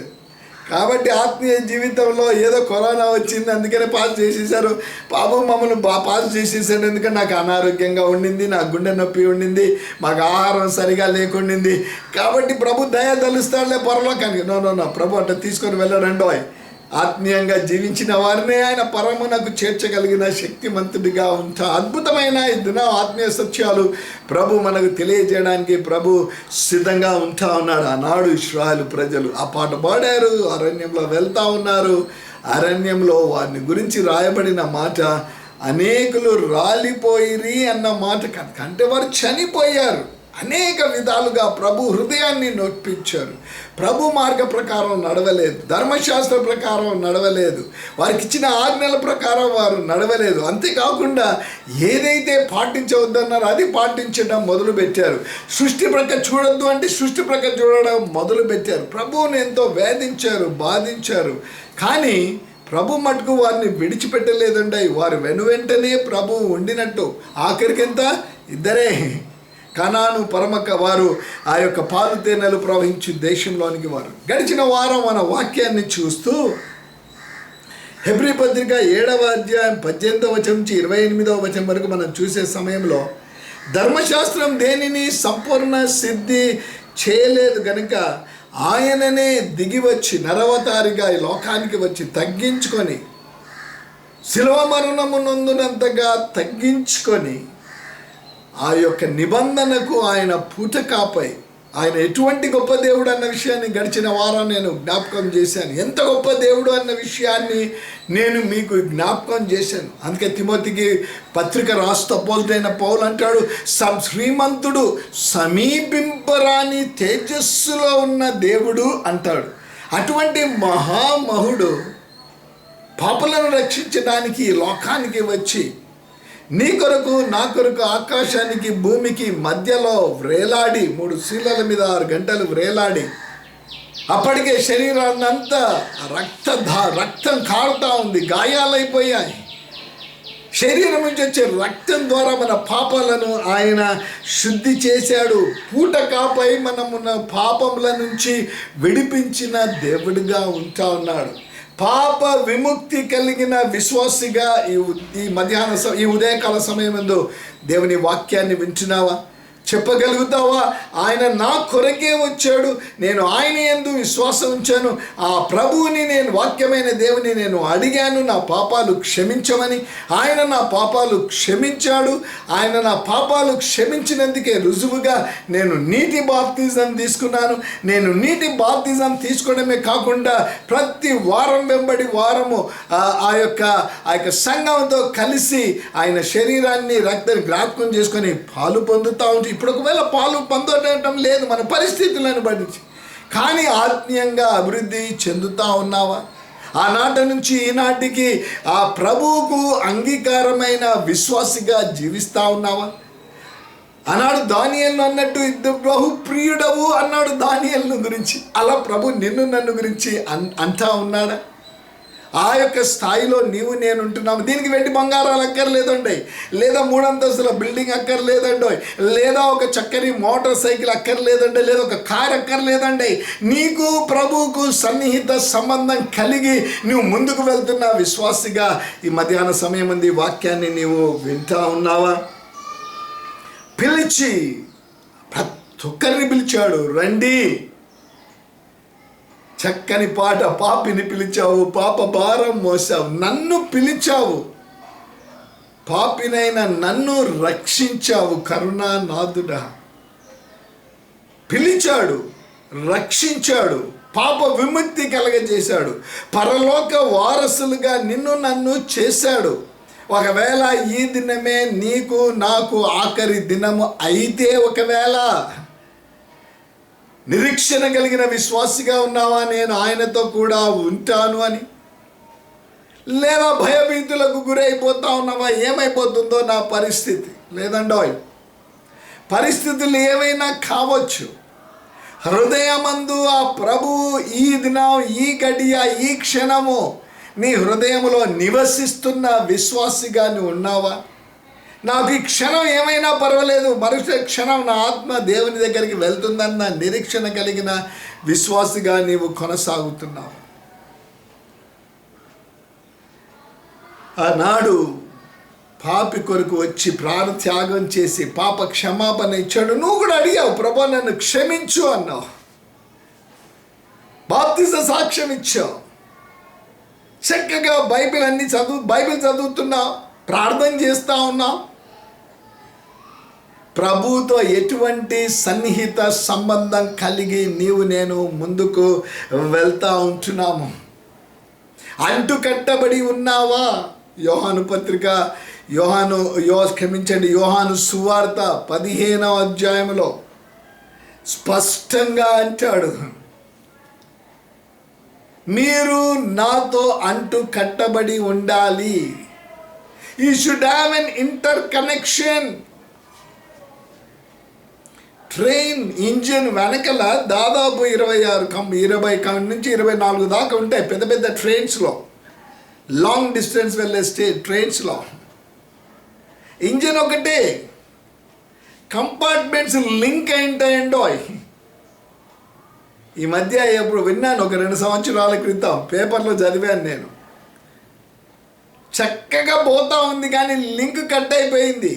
Speaker 3: కాబట్టి ఆత్మీయ జీవితంలో ఏదో కరోనా వచ్చింది అందుకనే పాస్ చేసేసారు, పాపం మమ్మల్ని పాస్ చేసేసాడు ఎందుకంటే నాకు అనారోగ్యంగా ఉండింది, నాకు గుండె నొప్పి ఉండింది, మాకు ఆహారం సరిగా లేకుండింది, కాబట్టి ప్రభు దయ తలుస్తాడులే పరలోకానికి. నో ప్రభు అంటే తీసుకొని వెళ్ళడండో. ఆత్మీయంగా జీవించిన వారినే ఆయన పరమునకు చేర్చగలిగిన శక్తిమంతుడిగా ఉంటా. అద్భుతమైన ఇదిన ఆత్మీయ సత్యాలు ప్రభు మనకు తెలియజేయడానికి ప్రభు సిద్ధంగా ఉంటా ఉన్నాడు. ఆనాడు ఇశ్రాయేలు ప్రజలు ఆ పాట పాడారు, అరణ్యంలో వెళ్తా ఉన్నారు. అరణ్యంలో వారిని గురించి రాయబడిన మాట అనేకులు రాలిపోయిరి అన్న మాట అంటే వారు చనిపోయారు. అనేక విధాలుగా ప్రభు హృదయాన్ని నొప్పించారు. ప్రభు మార్గ ప్రకారం నడవలేదు, ధర్మశాస్త్ర ప్రకారం నడవలేదు, వారికి ఇచ్చిన ఆజ్ఞల ప్రకారం వారు నడవలేదు. అంతేకాకుండా ఏదైతే పాటించవద్దన్నారో అది పాటించడం మొదలుపెట్టారు. సృష్టి ప్రక్క చూడొద్దు అంటే సృష్టి ప్రక్క చూడడం మొదలుపెట్టారు. ప్రభువుని ఎంతో వేధించారు, బాధించారు. కానీ ప్రభు మటుకు వారిని విడిచిపెట్టలేదండి. వారు వెనువెంటనే ప్రభు ఉండినట్టు ఆఖరికెంత 2 కనాను పరమక వారు ఆ యొక్క పాలు తేనెలు ప్రవహించు దేశంలోనికి వారు. గడిచిన వారం మన వాక్యాన్ని చూస్తూ హెబ్రీ పత్రిక 7వ అధ్యాయం 18వ వచనం నుంచి 28వ వచనం వరకు మనం చూసే సమయంలో ధర్మశాస్త్రం దేనిని సంపూర్ణ సిద్ధి చేయలేదు కనుక ఆయననే దిగి వచ్చి నరవతారిగా ఈ లోకానికి వచ్చి తగ్గించుకొని శిలువ మరణము నొందునంతగా తగ్గించుకొని ఆ యొక్క నిబంధనకు ఆయన పూటకాపై ఆయన ఎటువంటి గొప్ప దేవుడు అన్న విషయాన్ని గడిచిన వారం నేను జ్ఞాపకం చేశాను. ఎంత గొప్ప దేవుడు అన్న విషయాన్ని నేను మీకు జ్ఞాపకం చేశాను. అందుకే తిమోతికి పత్రిక రాస్తూ అపోస్తలుడైన పౌలు అంటాడు, శ్రీమంతుడు సమీపింపరాని తేజస్సులో ఉన్న దేవుడు అంటాడు. అటువంటి మహామహుడు పాపులను రక్షించడానికి ఈ లోకానికి వచ్చి నీ కొరకు నా కొరకు ఆకాశానికి భూమికి మధ్యలో వ్రేలాడి 3 శీలల మీద 6 గంటలు వ్రేలాడి అప్పటికే శరీరాన్ని అంతా రక్తం కారుతూ ఉంది, గాయాలైపోయాయి. శరీరం నుంచి వచ్చే రక్తం ద్వారా మన పాపాలను ఆయన శుద్ధి చేశాడు. పూటకాపై మనమున్న పాపముల నుంచి విడిపించిన దేవుడిగా ఉంటా ఉన్నాడు. పాప విముక్తి కలిగిన విశ్వాసిగా ఈ ఉదయకాల సమయమందు దేవుని వాక్యాన్ని వింటున్నావా? చెప్పగలుగుతావా? ఆయన నా కొరకే వచ్చాడు, నేను ఆయన యందు విశ్వాసం ఉంచాను, ఆ ప్రభువుని నేను వాక్యమైన దేవుని నేను అడిగాను నా పాపాలు క్షమించమని. ఆయన నా పాపాలు క్షమించాడు. ఆయన నా పాపాలు క్షమించినందుకే రుజువుగా నేను నీటి బాప్తిజం తీసుకున్నాను. నేను నీటి బాప్తిజం తీసుకోవడమే కాకుండా ప్రతి వారం వెంబడి వారము ఆ యొక్క సంఘంతో కలిసి ఆయన శరీరాన్ని రక్తాన్ని జ్ఞాపకం చేసుకొని పాలు పొందుతూ ఉంటే, ఇప్పుడు ఒకవేళ పాలు పొందటం లేదు మన పరిస్థితులను బట్టి, కానీ ఆత్మీయంగా అభివృద్ధి చెందుతూ ఉన్నావా? ఆనాటి నుంచి ఈనాటికి ఆ ప్రభువుకు అంగీకారమైన విశ్వాసిగా జీవిస్తూ ఉన్నావా? ఆనాడు దానియేలు అన్నట్టు బహు ప్రియుడవు అన్నాడు దానియేలును గురించి. అలా ప్రభు నిన్ను నన్ను గురించి అంటా ఉన్నాడా? ఆ యొక్క స్థాయిలో నీవు నేను ఉంటున్నాము. దీనికి వెండి బంగారాలు అక్కర్లేదండి, లేదా 3 అంతస్తుల బిల్డింగ్ అక్కర్లేదండి, లేదా ఒక చక్కని మోటార్ సైకిల్ అక్కర్లేదండి, లేదా ఒక కార్ అక్కర్లేదండి. నీకు ప్రభువుకు సన్నిహిత సంబంధం కలిగి నువ్వు ముందుకు వెళ్తున్న విశ్వాసిగా ఈ మధ్యాహ్న సమయం ఉంది వాక్యాన్ని నీవు వింటా ఉన్నావా? పిలిచి ప్రతి ఒక్కరిని పిలిచాడు, రండి. చక్కని పాట, పాపిని పిలిచావు, పాప భారం మోసావు, నన్ను పిలిచావు, పాపినైన నన్ను రక్షించావు, కరుణానాథుడా. పిలిచాడు, రక్షించాడు, పాప విముక్తి కలగజేశాడు, పరలోక వారసులుగా నిన్ను నన్ను చేశాడు. ఒకవేళ ఈ దినమే నీకు నాకు ఆఖరి దినము అయితే, ఒకవేళ నిరీక్షణ కలిగిన విశ్వాసిగా ఉన్నావా నేను ఆయనతో కూడా ఉంటాను అని, లేదా భయభీతులకు గురైపోతా ఉన్నావా? ఏమైపోతుందో నా పరిస్థితి? లేదండోయ్, పరిస్థితులు ఏవైనా కావచ్చు. హృదయమందు ఆ ప్రభువు ఈ దినం, ఈ గడియ, ఈ క్షణము నీ హృదయంలో నివసిస్తున్న విశ్వాసిగా నువ్వు ఉన్నావా? నాకు ఈ క్షణం ఏమైనా పర్వాలేదు, మరుసటి క్షణం నా ఆత్మ దేవుని దగ్గరికి వెళ్తుందన్న నిరీక్షణ కలిగిన విశ్వాసిగా నీవు కొనసాగుతున్నావు. ఆనాడు పాపి కొరకు వచ్చి ప్రాణత్యాగం చేసి పాప క్షమాపణ ఇచ్చాడు. నువ్వు కూడా అడిగావు, ప్రభా నన్ను క్షమించు అన్నావు, బాప్తిజ సాక్ష్యం ఇచ్చావు, చక్కగా బైబిల్ చదువుతున్నావు, ప్రార్థన చేస్తూ ఉన్నావు. ప్రభువుతో ఎటువంటి సన్నిహిత సంబంధం కలిగి నీవు నేను ముందుకు వెళ్తూ ఉంటున్నాము? అంటుకట్టబడి ఉన్నావా? యోహాను పత్రిక యోహాను సువార్త 15వ అధ్యాయంలో స్పష్టంగా అంటాడు, మీరు నాతో అంటు కట్టబడి ఉండాలి. You should have an inter connection. Train engine వెనకల దాదాపు 20 నుంచి 24 దాకా ఉంటాయి పెద్ద పెద్ద ట్రైన్స్లో, లాంగ్ డిస్టెన్స్ వెళ్ళే ట్రైన్స్లో. ఇంజిన్ ఒకటే, కంపార్ట్మెంట్స్ లింక్ అయింటాయండో. ఈ మధ్య ఎప్పుడు విన్నాను, ఒక 2 సంవత్సరాల క్రితం పేపర్లో చదివాను నేను. చక్కగా పోతా ఉంది కానీ లింక్ కట్ అయిపోయింది.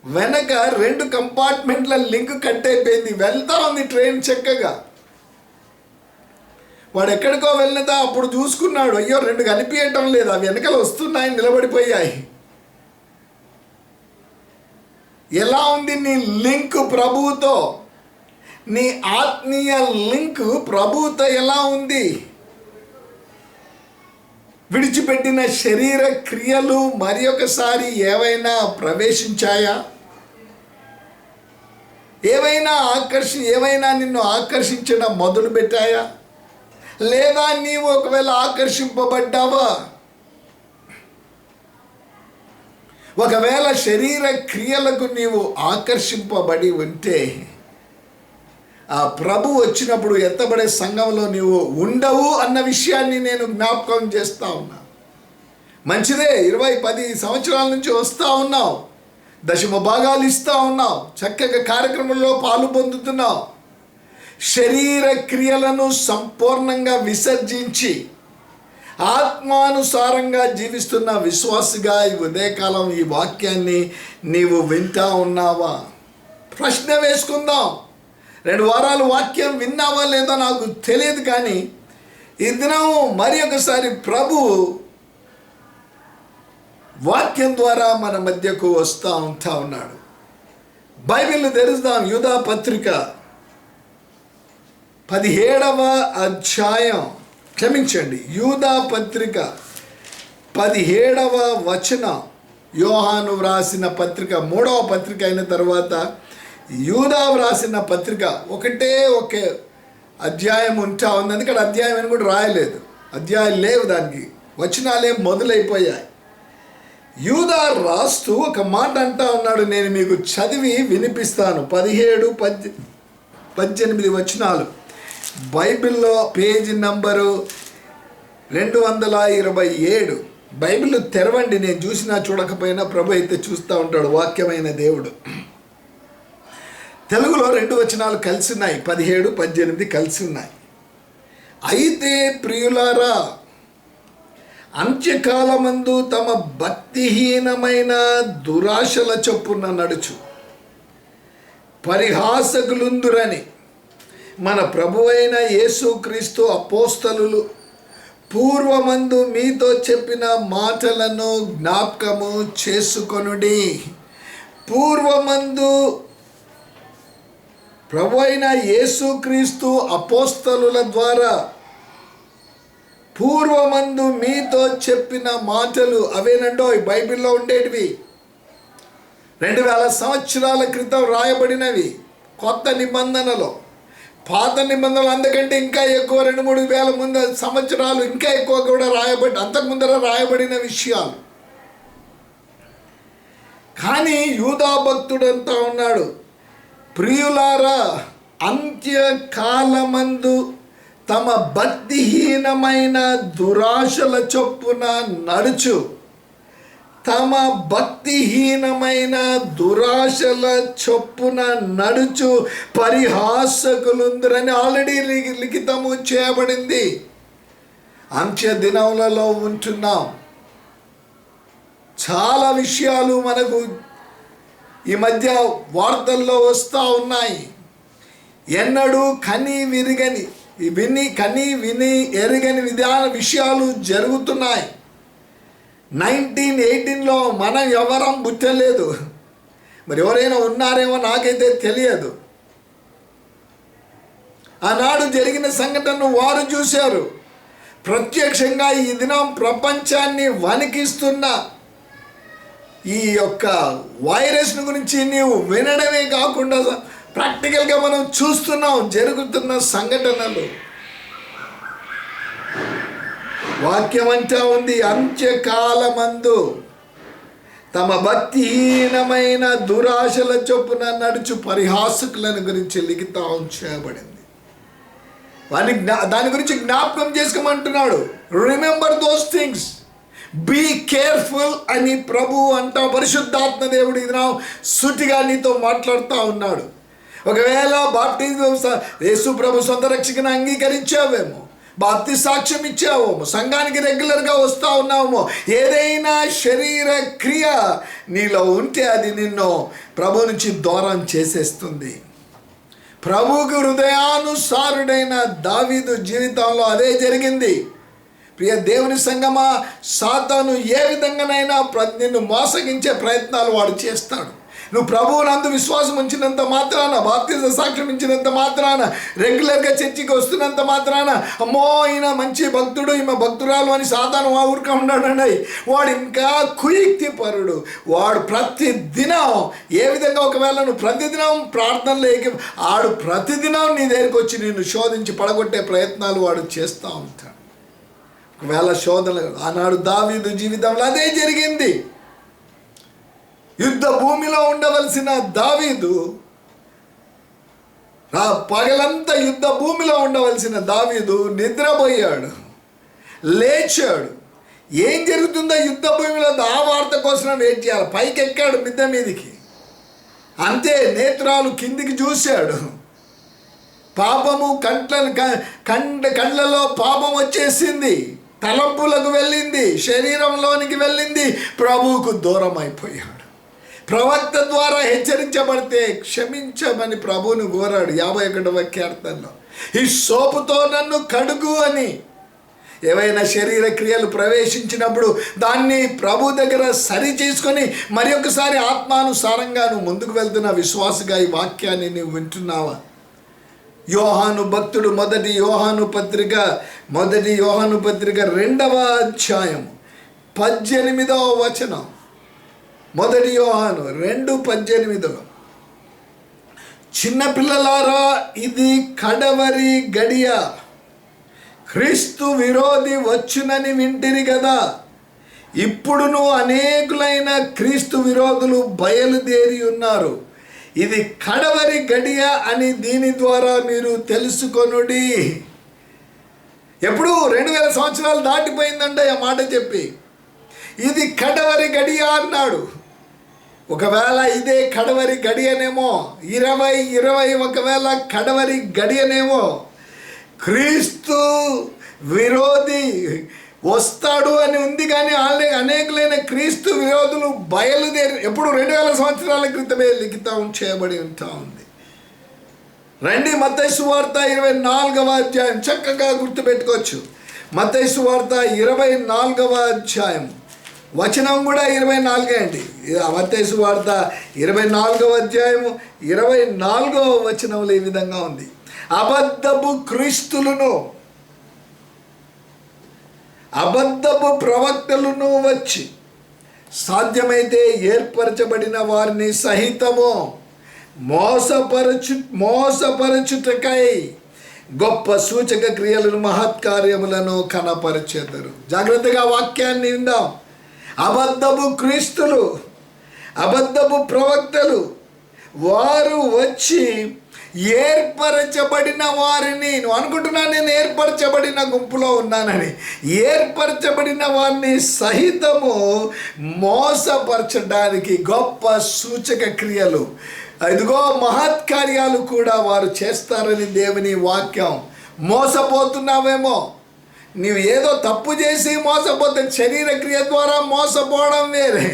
Speaker 3: వెనక 2 కంపార్ట్మెంట్ల లింక్ కట్ అయిపోయింది. వెళ్తా ఉంది ట్రైన్ చక్కగా. వాడు ఎక్కడికో వెళ్ళినదా అప్పుడు చూసుకున్నాడు, అయ్యో 2 కనిపించటం లేదు, అవి వెనకలు వస్తున్నాయి, నిలబడిపోయాయి. ఎలా ఉంది నీ లింక్ ప్రభువుతో? నీ ఆత్మీయ లింక్ ప్రభువుతో ఎలా ఉంది? విడిచిపెట్టిన శరీర క్రియలు మరి ఒకసారి ఏవైనా ప్రవేశించాయా? ఏవైనా నిన్ను ఆకర్షించడం మొదలు పెట్టాయా? లేదా నీవు ఒకవేళ ఆకర్షింపబడ్డావా? ఒకవేళ శరీర క్రియలకు నీవు ఆకర్షింపబడి ఉంటే ఆ ప్రభు వచ్చినప్పుడు ఎత్తబడే సంఘంలో నీవు ఉండవు అన్న విషయాన్ని నేను జ్ఞాపకం చేస్తూ ఉన్నా. మంచిదే, 20-10 సంవత్సరాల నుంచి వస్తూ ఉన్నావు, దశమ భాగాలు ఇస్తూ ఉన్నావు, చక్కగా కార్యక్రమంలో పాలు పొందుతున్నావు. శరీర క్రియలను సంపూర్ణంగా విసర్జించి ఆత్మానుసారంగా జీవిస్తున్న విశ్వాసిగా ఈ ఉదయకాలం ఈ వాక్యాన్ని నీవు వింటా ఉన్నావా? ప్రశ్న వేసుకుందాం. 2 వారాలు వాక్యం విన్నావా లేదో నాకు తెలియదు, కానీ ఈ దినం మరి ఒకసారి ప్రభు వాక్యం ద్వారా మన మధ్యకు వస్తూ ఉన్నాడు. బైబిల్ తెరుద్దాం. యూదా పత్రిక 17వ అధ్యాయం, క్షమించండి, యూదా పత్రిక 17వ వచనం. యోహాను వ్రాసిన పత్రిక 3వ పత్రిక అయిన తర్వాత యూదా వ్రాసిన పత్రిక ఒకే అధ్యాయం ఉంటా ఉంది. అందుకని అధ్యాయం అని కూడా రాయలేదు, అధ్యాయం లేవు, దానికి వచనాలే మొదలైపోయాయి. యూదా రాస్తూ ఒక మాట అంటా ఉన్నాడు, నేను మీకు చదివి వినిపిస్తాను. 17-18 వచనాలు. బైబిల్లో పేజీ నంబరు 227. బైబిల్ తెరవండి, నేను చూసినా చూడకపోయినా ప్రభు అయితే చూస్తూ ఉంటాడు, వాక్యమైన దేవుడు. తెలుగులో 2 వచనాలు కలిసి ఉన్నాయి, 17-18 కలిసి ఉన్నాయి. అయితే ప్రియులారా, అంత్యకాలమందు తమ భక్తిహీనమైన దురాశల చొప్పున నడుచు పరిహాసకులుందురని మన ప్రభువైన యేసుక్రీస్తు అపోస్తలులు పూర్వమందు మీతో చెప్పిన మాటలను జ్ఞాపకము చేసుకొనుడి. పూర్వమందు ప్రభువైన యేసుక్రీస్తు అపోస్తలుల ద్వారా పూర్వమందు మీతో చెప్పిన మాటలు అవేనండో ఈ బైబిల్లో ఉండేటివి. 2000 సంవత్సరాల క్రితం రాయబడినవి. కొత్త నిబంధనలో, పాత నిబంధనలు అందుకంటే ఇంకా ఎక్కువ, 2-3 వేల ముందు సంవత్సరాలు ఇంకా ఎక్కువ కూడా అంతకుముందర రాయబడిన విషయాలు. కానీ యూదా భక్తుడంతా ఉన్నాడు, ప్రియులారా, అంత్యకాలమందు తమ భక్తిహీనమైన దురాశల చొప్పున నడుచు, తమ భక్తిహీనమైన దురాశల చొప్పున నడుచు పరిహాసకులుందరని ఆల్రెడీ లిఖితము చేయబడింది. అంత్య దినములలో ఉంటున్నాం. చాలా విషయాలు మనకు ఈ మధ్య వార్తల్లో వస్తూ ఉన్నాయి. ఎన్నడూ కని విని ఎరగని విషయాలు జరుగుతున్నాయి. 1918లో మనం ఎవరం పుట్టలేదు, మరి ఎవరైనా ఉన్నారేమో నాకైతే తెలియదు. ఆనాడు జరిగిన సంఘటనను వారు చూశారు. ప్రత్యక్షంగా ఈ దినం ప్రపంచాన్ని వణికిస్తున్న ఈ యొక్క వైరస్ను గురించి నీవు వినడమే కాకుండా ప్రాక్టికల్గా మనం చూస్తున్నాం జరుగుతున్న సంఘటనలు. వాక్యం అంటా ఉంది, అంత్యకాలమందు తమ భక్తిహీనమైన దురాశల చొప్పున నడుచు పరిహాసకులను గురించి లిఖితం చేయబడింది. దాని గురించి జ్ఞాపకం చేసుకోమంటున్నాడు. Remember those things, be careful అని ప్రభు అంటా పరిశుద్ధాత్మ దేవుడు ఇది సుటిగా నీతో మాట్లాడుతూ ఉన్నాడు. ఒకవేళ బాప్టిజం యేసు ప్రభు సొంత రక్షకుని అంగీకరించావేమో, బాప్తి సాక్ష్యం ఇచ్చావు, సంఘానికి రెగ్యులర్గా వస్తూ ఉన్నాము, ఏదైనా శరీర క్రియ నీలో ఉంటే అది నిన్ను ప్రభు నుంచి దూరం చేసేస్తుంది. ప్రభువుకు హృదయానుసారుడైన దావీదు జీవితంలో అదే జరిగింది. ప్రియ దేవుని సంగమా, సాతాను ఏ విధంగానైనా నిన్ను మోసగించే ప్రయత్నాలు వాడు చేస్తాడు. నువ్వు ప్రభువునందు విశ్వాసం ఉంచినంత మాత్రాన, బాప్తిజ సాక్ష్యం ఇచ్చినంత మాత్రాన, రెగ్యులర్గా చర్చికి వస్తున్నంత మాత్రాన, అమ్మో ఈయన మంచి భక్తుడు, ఈమె భక్తురాలు అని సాతాను ఊరిక ఉన్నాడండి. వాడు ఇంకా కుయుక్తి పరుడు. వాడు ప్రతిదినం ఏ విధంగా, ఒకవేళ నువ్వు ప్రతిదినం ప్రార్థనలోకి ఆడు ప్రతిదినం నీ దగ్గరికి వచ్చి నిన్ను శోధించి పడగొట్టే ప్రయత్నాలు వాడు చేస్తూ ఉంటాడు. ఒకవేళ శోధనలు, ఆనాడు దావీదు జీవితంలో అదే జరిగింది. యుద్ధ భూమిలో ఉండవలసిన దావీదు, పగలంతా యుద్ధ భూమిలో ఉండవలసిన దావీదు నిద్రపోయాడు, లేచాడు. ఏం జరుగుతుందో యుద్ధ భూమిలో ఆ వార్త కోసం వెయిట్ చేయాలి. పైకి ఎక్కాడు మిద్దె మీదికి, అంతే నేత్రాలు కిందికి చూశాడు. పాపము కళ్ళలో పాపం వచ్చేసింది, తలంపులకు వెళ్ళింది, శరీరంలోనికి వెళ్ళింది, ప్రభువుకు దూరం అయిపోయాడు. ప్రవక్త ద్వారా హెచ్చరించబడితే క్షమించమని ప్రభువును కోరాడు 51వ కీర్తనలో. ఈ సోపుతో నన్ను కడుగు అని. ఏవైనా శరీర క్రియలు ప్రవేశించినప్పుడు దాన్ని ప్రభు దగ్గర సరి చేసుకొని మరి ఒకసారి ఆత్మానుసారంగా నువ్వు ముందుకు వెళ్తున్న విశ్వాసగా ఈ వాక్యాన్ని నువ్వు వింటున్నావా? యోహాను భక్తుడు మొదటి యోహాను పత్రిక 2వ అధ్యాయం 18వ వచనం. మొదటి యోహాను 2:18. చిన్నపిల్లలారా, ఇది కడవరి గడియ, క్రీస్తు విరోధి వచ్చునని వింటిరి కదా. ఇప్పుడును అనేకులైన క్రీస్తు విరోధులు బయలుదేరి ఉన్నారు. ఇది కడవరి గడియ అని దీని ద్వారా మీరు తెలుసుకొనుడి. ఎప్పుడు 2000 సంవత్సరాలు దాటిపోయిందంటే ఆ మాట చెప్పి, ఇది కడవరి గడియ అన్నాడు. ఒకవేళ ఇదే కడవరి గడియనేమో, 2020 ఒకవేళ కడవరి గడియనేమో. క్రీస్తు విరోధి వస్తాడు అని ఉంది, కానీ అనేకులైన క్రీస్తు విరోధులు బయలుదేరి ఎప్పుడు 2000 సంవత్సరాల క్రితమే లిఖితం చేయబడి ఉంటా ఉంది. రండి, మత్తయి సువార్త 24వ అధ్యాయం చక్కగా గుర్తుపెట్టుకోవచ్చు. మత్తయి సువార్త 24వ అధ్యాయం వచనం కూడా 24 అండి. మత్తయి సువార్త 24వ అధ్యాయము 24వ వచనంలో ఈ విధంగా ఉంది. అబద్ధపు క్రీస్తులను, అబద్ధపు ప్రవక్తలను వచ్చి సాధ్యమైతే ఏర్పరచబడిన వారిని సహితము మోసపరచుటకై గొప్ప సూచక క్రియలను మహత్కార్యములను కనపరచెదరు. జాగ్రత్తగా వాక్యాన్ని విందాం. అబద్ధపు క్రీస్తులు, అబద్ధపు ప్రవక్తలు వారు వచ్చి ఏర్పరచబడిన వారిని, నువ్వు అనుకుంటున్నా నేను ఏర్పరచబడిన గుంపులో ఉన్నానని, ఏర్పరచబడిన వారిని సహితము మోసపరచడానికి గొప్ప సూచక క్రియలు, ఇదిగో మహత్కార్యాలు కూడా వారు చేస్తారని దేవుని వాక్యం. మోసపోతున్నావేమో, నీవు ఏదో తప్పు చేసి మోసపోతే శరీర క్రియ ద్వారా మోసపోవడం వేరే.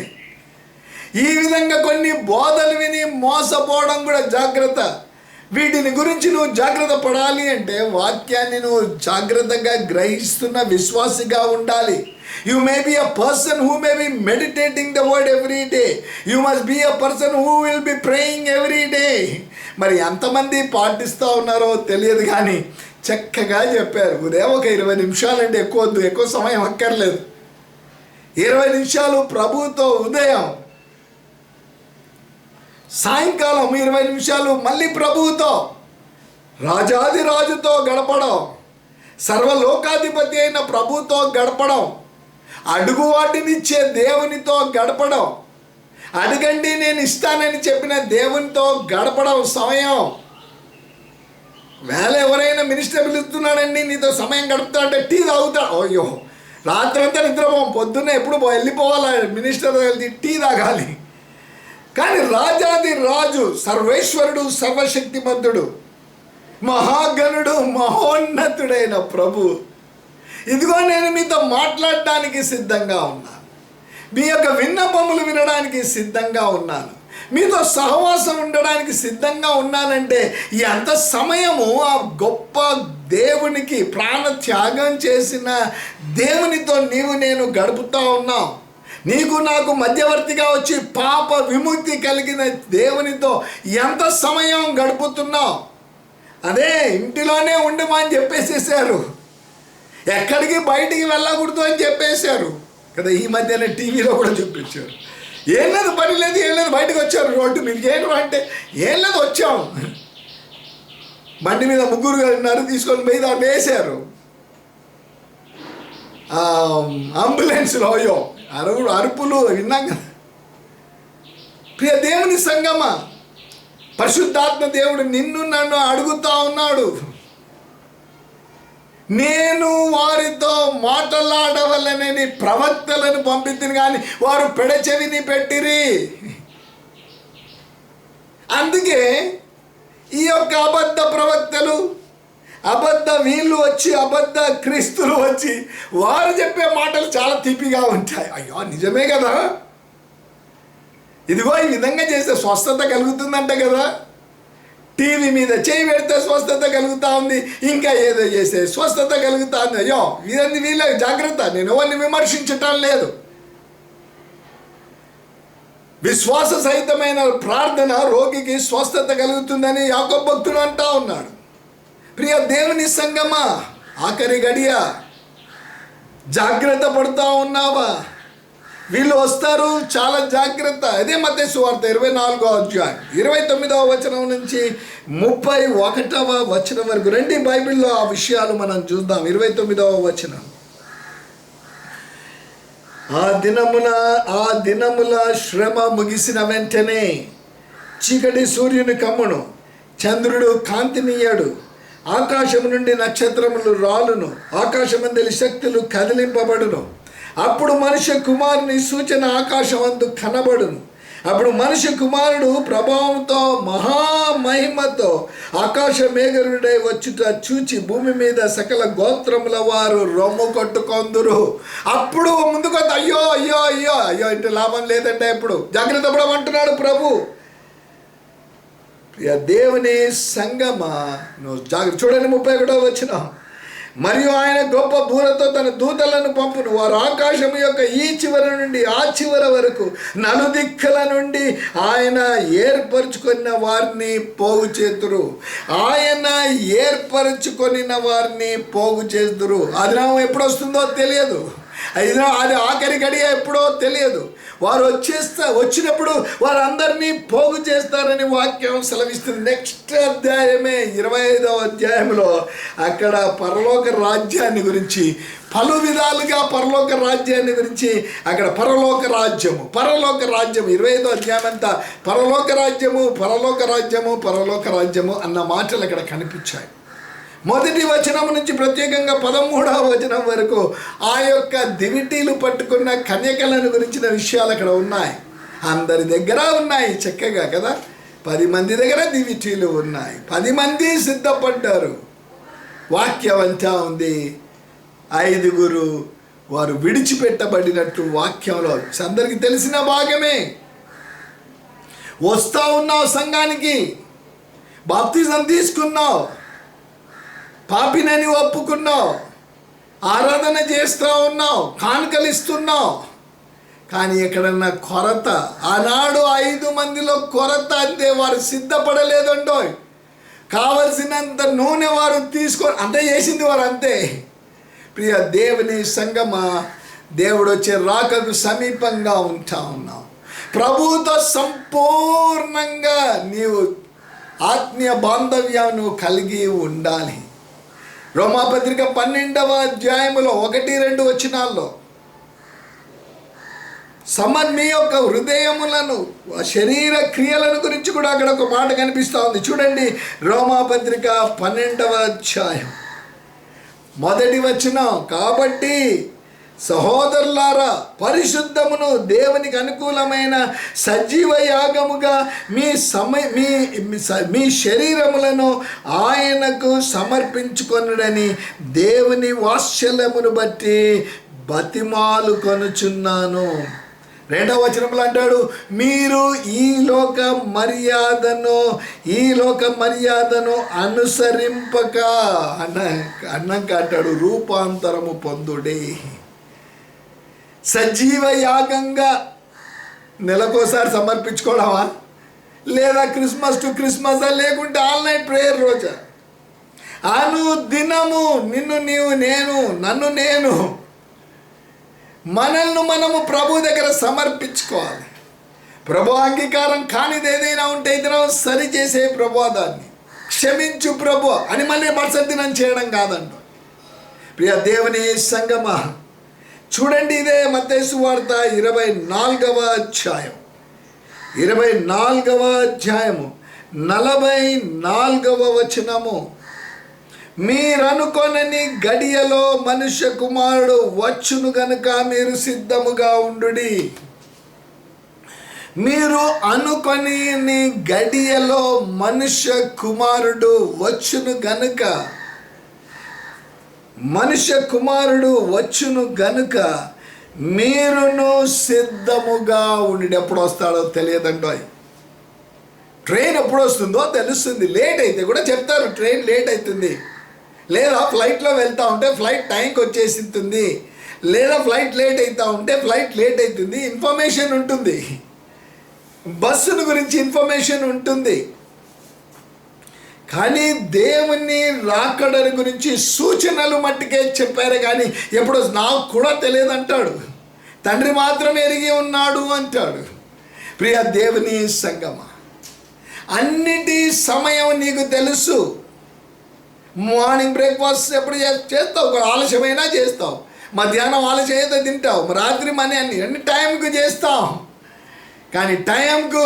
Speaker 3: ఈ విధంగా కొన్ని బోధలు విని మోసపోవడం కూడా జాగ్రత్త. వీటిని గురించి నువ్వు జాగ్రత్త పడాలి అంటే వాక్యాన్ని నువ్వు జాగ్రత్తగా గ్రహిస్తున్న విశ్వాసిగా ఉండాలి. You may be a person who may be meditating the word every day. You must be a person who will be praying every day. మరి ఎంతమంది పాటిస్తూ ఉన్నారో తెలియదు, కానీ చక్కగా చెప్పారు. ఉదయం ఒక 20 నిమిషాలు అంటే ఎక్కువ సమయం అక్కర్లేదు. 20 నిమిషాలు ప్రభువుతో ఉదయం, సాయంకాలం 20 నిమిషాలు మళ్ళీ ప్రభువుతో, రాజాది రాజుతో గడపడం, సర్వలోకాధిపతి అయిన ప్రభువుతో గడపడం, అడుగు వాటినిచ్చే దేవునితో గడపడం, అడగండి నేను ఇస్తానని చెప్పిన దేవునితో గడపడం సమయం. వేళ ఎవరైనా మినిస్టర్ పిలుస్తున్నాడండి నీతో సమయం గడుపుతా అంటే టీ తాగుతా, అయ్యో రాత్రంతా నిద్రపోం, పొద్దున్నే ఎప్పుడు వెళ్ళిపోవాలా మినిస్టర్ వెళ్ళి టీ తాగాలి. కానీ రాజాది రాజు, సర్వేశ్వరుడు, సర్వశక్తిమంతుడు, మహాగణుడు, మహోన్నతుడైన ప్రభు ఇదిగో నేను మీతో మాట్లాడడానికి సిద్ధంగా ఉన్నాను, మీ యొక్క విన్నపములు వినడానికి సిద్ధంగా ఉన్నాను, మీతో సహవాసం ఉండడానికి సిద్ధంగా ఉన్నానంటే ఎంత సమయము ఆ గొప్ప దేవునికి ప్రాణ త్యాగం చేసిన దేవునితో నేను గడుపుతూ ఉన్నాం. నీకు నాకు మధ్యవర్తిగా వచ్చి పాప విముక్తి కలిగిన దేవునితో ఎంత సమయం గడుపుతున్నావు? అదే ఇంటిలోనే ఉండమని చెప్పేసేసారు, ఎక్కడికి బయటికి వెళ్ళకూడదు అని చెప్పేశారు కదా. ఈ మధ్యన టీవీలో కూడా చూపించారు. ఏం లేదు, పని లేదు, ఏం లేదు, బయటకు వచ్చారు రోడ్డు మీకు ఏంటో అంటే ఏం లేదు వచ్చాం. బండి మీద ముగ్గురు ఉన్నారు, తీసుకొని పోయి దాన్ని వేసారు. అంబులెన్స్లో అయ్యో అరుపులు విన్నాం కదా. ప్రియ దేవుని సంగమా, పరిశుద్ధాత్మ దేవుడు నిన్ను నన్ను అడుగుతా ఉన్నాడు, నేను వారితో మాట్లాడవలనని ప్రవక్తలను పంపించిన కానీ వారు పెడచెవిని పెట్టిరి. అందుకే ఈ యొక్క అబద్ధ ప్రవక్తలు, వీళ్ళు వచ్చి అబద్ధ క్రీస్తులు వచ్చి వారు చెప్పే మాటలు చాలా తీపిగా ఉంటాయి. అయ్యో నిజమే కదా, ఇదిగో ఈ విధంగా చేస్తే స్వస్థత కలుగుతుందంట కదా, టీవీ మీద చేయి పెడితే స్వస్థత కలుగుతూ ఉంది, ఇంకా ఏదో చేస్తే స్వస్థత కలుగుతా ఉంది. అయ్యో ఇదంతా వీళ్ళ జాగ్రత్త, నేను ఎవరిని విమర్శించటం లేదు. విశ్వాస సహితమైన ప్రార్థన రోగికి స్వస్థత కలుగుతుందని యాకోబు భక్తుడు అంటా ఉన్నాడు. ప్రియ దేవుని సంగమా, ఆఖరి గడియ జాగ్రత్త పడుతూ ఉన్నావా? వీళ్ళు వస్తారు, చాలా జాగ్రత్త. అదే మత్తయి సువార్త 24వ అధ్యాయం 29వ వచనం నుంచి 31వ వచనం వరకు రండి, బైబిల్లో ఆ విషయాలు మనం చూద్దాం. 29వ వచనం, ఆ దినముల శ్రమ ముగిసిన వెంటనే చీకటి సూర్యుని కమ్మును, చంద్రుడు కాంతినీయడు, ఆకాశము నుండి నక్షత్రములు రాలును, ఆకాశమందలి శక్తులు కదిలింపబడును. అప్పుడు మనుష్య కుమారుని సూచన ఆకాశమందు కనబడును. అప్పుడు మనుష్య కుమారుడు ప్రభావంతో మహామహిమతో ఆకాశ మేఘరుడై వచ్చుట చూచి భూమి మీద సకల గోత్రముల వారు రొమ్ము కొట్టుకొందురు. అప్పుడు ముందుకు అయ్యో అయ్యో అయ్యో అయ్యో ఇంటి లాభం లేదంటే ఇప్పుడు జాగ్రత్త పడమంటున్నాడు ప్రభు. ప్రియ దేవుని సంగమా, నువ్వు జాగ్రత్త. చూడండి 31వ వచనం, మరియు ఆయన గొప్ప బూరతో తన దూతలను పంపును, వారు ఆకాశము యొక్క ఈ చివరి నుండి ఆ చివరి వరకు నలుదిక్కల నుండి ఆయన ఏర్పరచుకున్న వారిని పోగు చేతురు. ఆయన ఏర్పరచుకొనిన వారిని పోగు చేతురు. అది ఎప్పుడు వస్తుందో తెలియదు, అది ఆఖరి గడియ ఎప్పుడో తెలియదు. వారు వచ్చినప్పుడు వారందరినీ పోగు చేస్తారని వాక్యం సెలవిస్తుంది. నెక్స్ట్ అధ్యాయమే 25వ అధ్యాయంలో అక్కడ పరలోక రాజ్యాన్ని గురించి పలు విధాలుగా పరలోక రాజ్యాన్ని గురించి అక్కడ పరలోక రాజ్యము 25వ అధ్యాయం అంతా పరలోక రాజ్యము అన్న మాటలు అక్కడ కనిపించాయి. మొదటి వచనం నుంచి ప్రత్యేకంగా 13వ వచనం వరకు ఆ యొక్క దివిటీలు పట్టుకున్న కన్యకలను గురించిన విషయాలు అక్కడ ఉన్నాయి. అందరి దగ్గర ఉన్నాయి చక్కగా కదా. 10 మంది దగ్గర దివిటీలు ఉన్నాయి, 10 మంది సిద్ధపడ్డారు. వాక్యం అంతా ఉంది. 5 వారు విడిచిపెట్టబడినట్టు వాక్యంలో అందరికి తెలిసిన భాగమే. వస్తా ఉన్నావు సంఘానికి, బాప్తిజం తీసుకున్నావు, పాపినని ఒప్పుకున్నావు, ఆరాధన చేస్తూ ఉన్నావు, కానుకలు ఇస్తున్నావు. కానీ ఎక్కడన్నా కొరత, ఆనాడు 5 మందిలో కొరత అంతే. వారు సిద్ధపడలేదండో, కావలసినంత నూనె వారు అంతే చేసింది వారు అంతే. ప్రియ దేవుని సంగమా, దేవుడు వచ్చే రాకకు సమీపంగా ఉంటా ఉన్నావు. ప్రభువుతో సంపూర్ణంగా నీవు ఆత్మీయ బాంధవ్యాన్ని కలిగి ఉండాలి. రోమాపత్రిక 12వ అధ్యాయములో 1-2 వచనాల్లో మీ యొక్క హృదయములను శరీర క్రియలను గురించి కూడా అక్కడ ఒక మాట కనిపిస్తూ ఉంది. చూడండి, రోమాపత్రిక 12వ అధ్యాయం 1వ వచనం, కాబట్టి సహోదరులారా, పరిశుద్ధమును దేవునికి అనుకూలమైన సజీవ యాగముగా మీ శరీరములను ఆయనకు సమర్పించుకొనుడని దేవుని వాత్సల్యమును బట్టి బతిమాలు కొనుచున్నాను. 2వ వచనంలో అంటాడు, మీరు ఈ లోక మర్యాదను అనుసరింపక అన్నాక అంటాడు, రూపాంతరము పొందుడి. సజీవ యాగంగా నెలకోసారి సమర్పించుకోవడమా, లేదా క్రిస్మస్ టు క్రిస్మస్, లేకుంటే ఆల్ నైట్ ప్రేయర్ రోజా? అనుదినము నన్ను నేను మనల్ని మనము ప్రభు దగ్గర సమర్పించుకోవాలి. ప్రభు అంగీకారం కానిది ఏదైనా ఉంటే ఇతర సరి చేసే ప్రభు, దాన్ని క్షమించు ప్రభు అని మళ్ళీ మరుసటి దినం చేయడం కాదంట. ప్రియ దేవుని సంగమా, చూడండి, ఇదే మత్తయి సువార్త 24వ అధ్యాయం 44వ వచనము. మీరనుకొనని గడియలో మనుష్య కుమారుడు వచ్చును గనుక మీరు సిద్ధముగా ఉండుడి. మీరు అనుకొని గడియలో మనుష్య కుమారుడు వచ్చును గనుక మీరును సిద్ధముగా ఉండి. ఎప్పుడు వస్తాడో తెలియదండో. ట్రైన్ ఎప్పుడు వస్తుందో తెలుస్తుంది. లేట్ అయితే కూడా చెప్తారు, ట్రైన్ లేట్ అవుతుంది. లేదా ఫ్లైట్లో వెళ్తూ ఉంటే ఫ్లైట్ టైంకి వచ్చేసింది, లేదా ఫ్లైట్ లేట్ అవుతూ ఉంటే ఫ్లైట్ లేట్ అవుతుంది. ఇన్ఫర్మేషన్ ఉంటుంది, బస్సును గురించి ఇన్ఫర్మేషన్ ఉంటుంది. కానీ దేవుని రాకడని గురించి సూచనలు మట్టుకే చెప్పారు, కానీ ఎప్పుడు నాకు కూడా తెలియదు అంటాడు. తండ్రి మాత్రం ఎరిగి ఉన్నాడు అంటాడు. ప్రియ దేవుని సంగమా, అన్నిటి సమయం నీకు తెలుసు. మార్నింగ్ బ్రేక్ఫాస్ట్ ఎప్పుడు చేస్తావు, ఆలస్యమైనా చేస్తావు. మధ్యాహ్నం ఆలస్యం తింటావు, రాత్రి అన్ని టైంకు చేస్తావు. కానీ టైంకు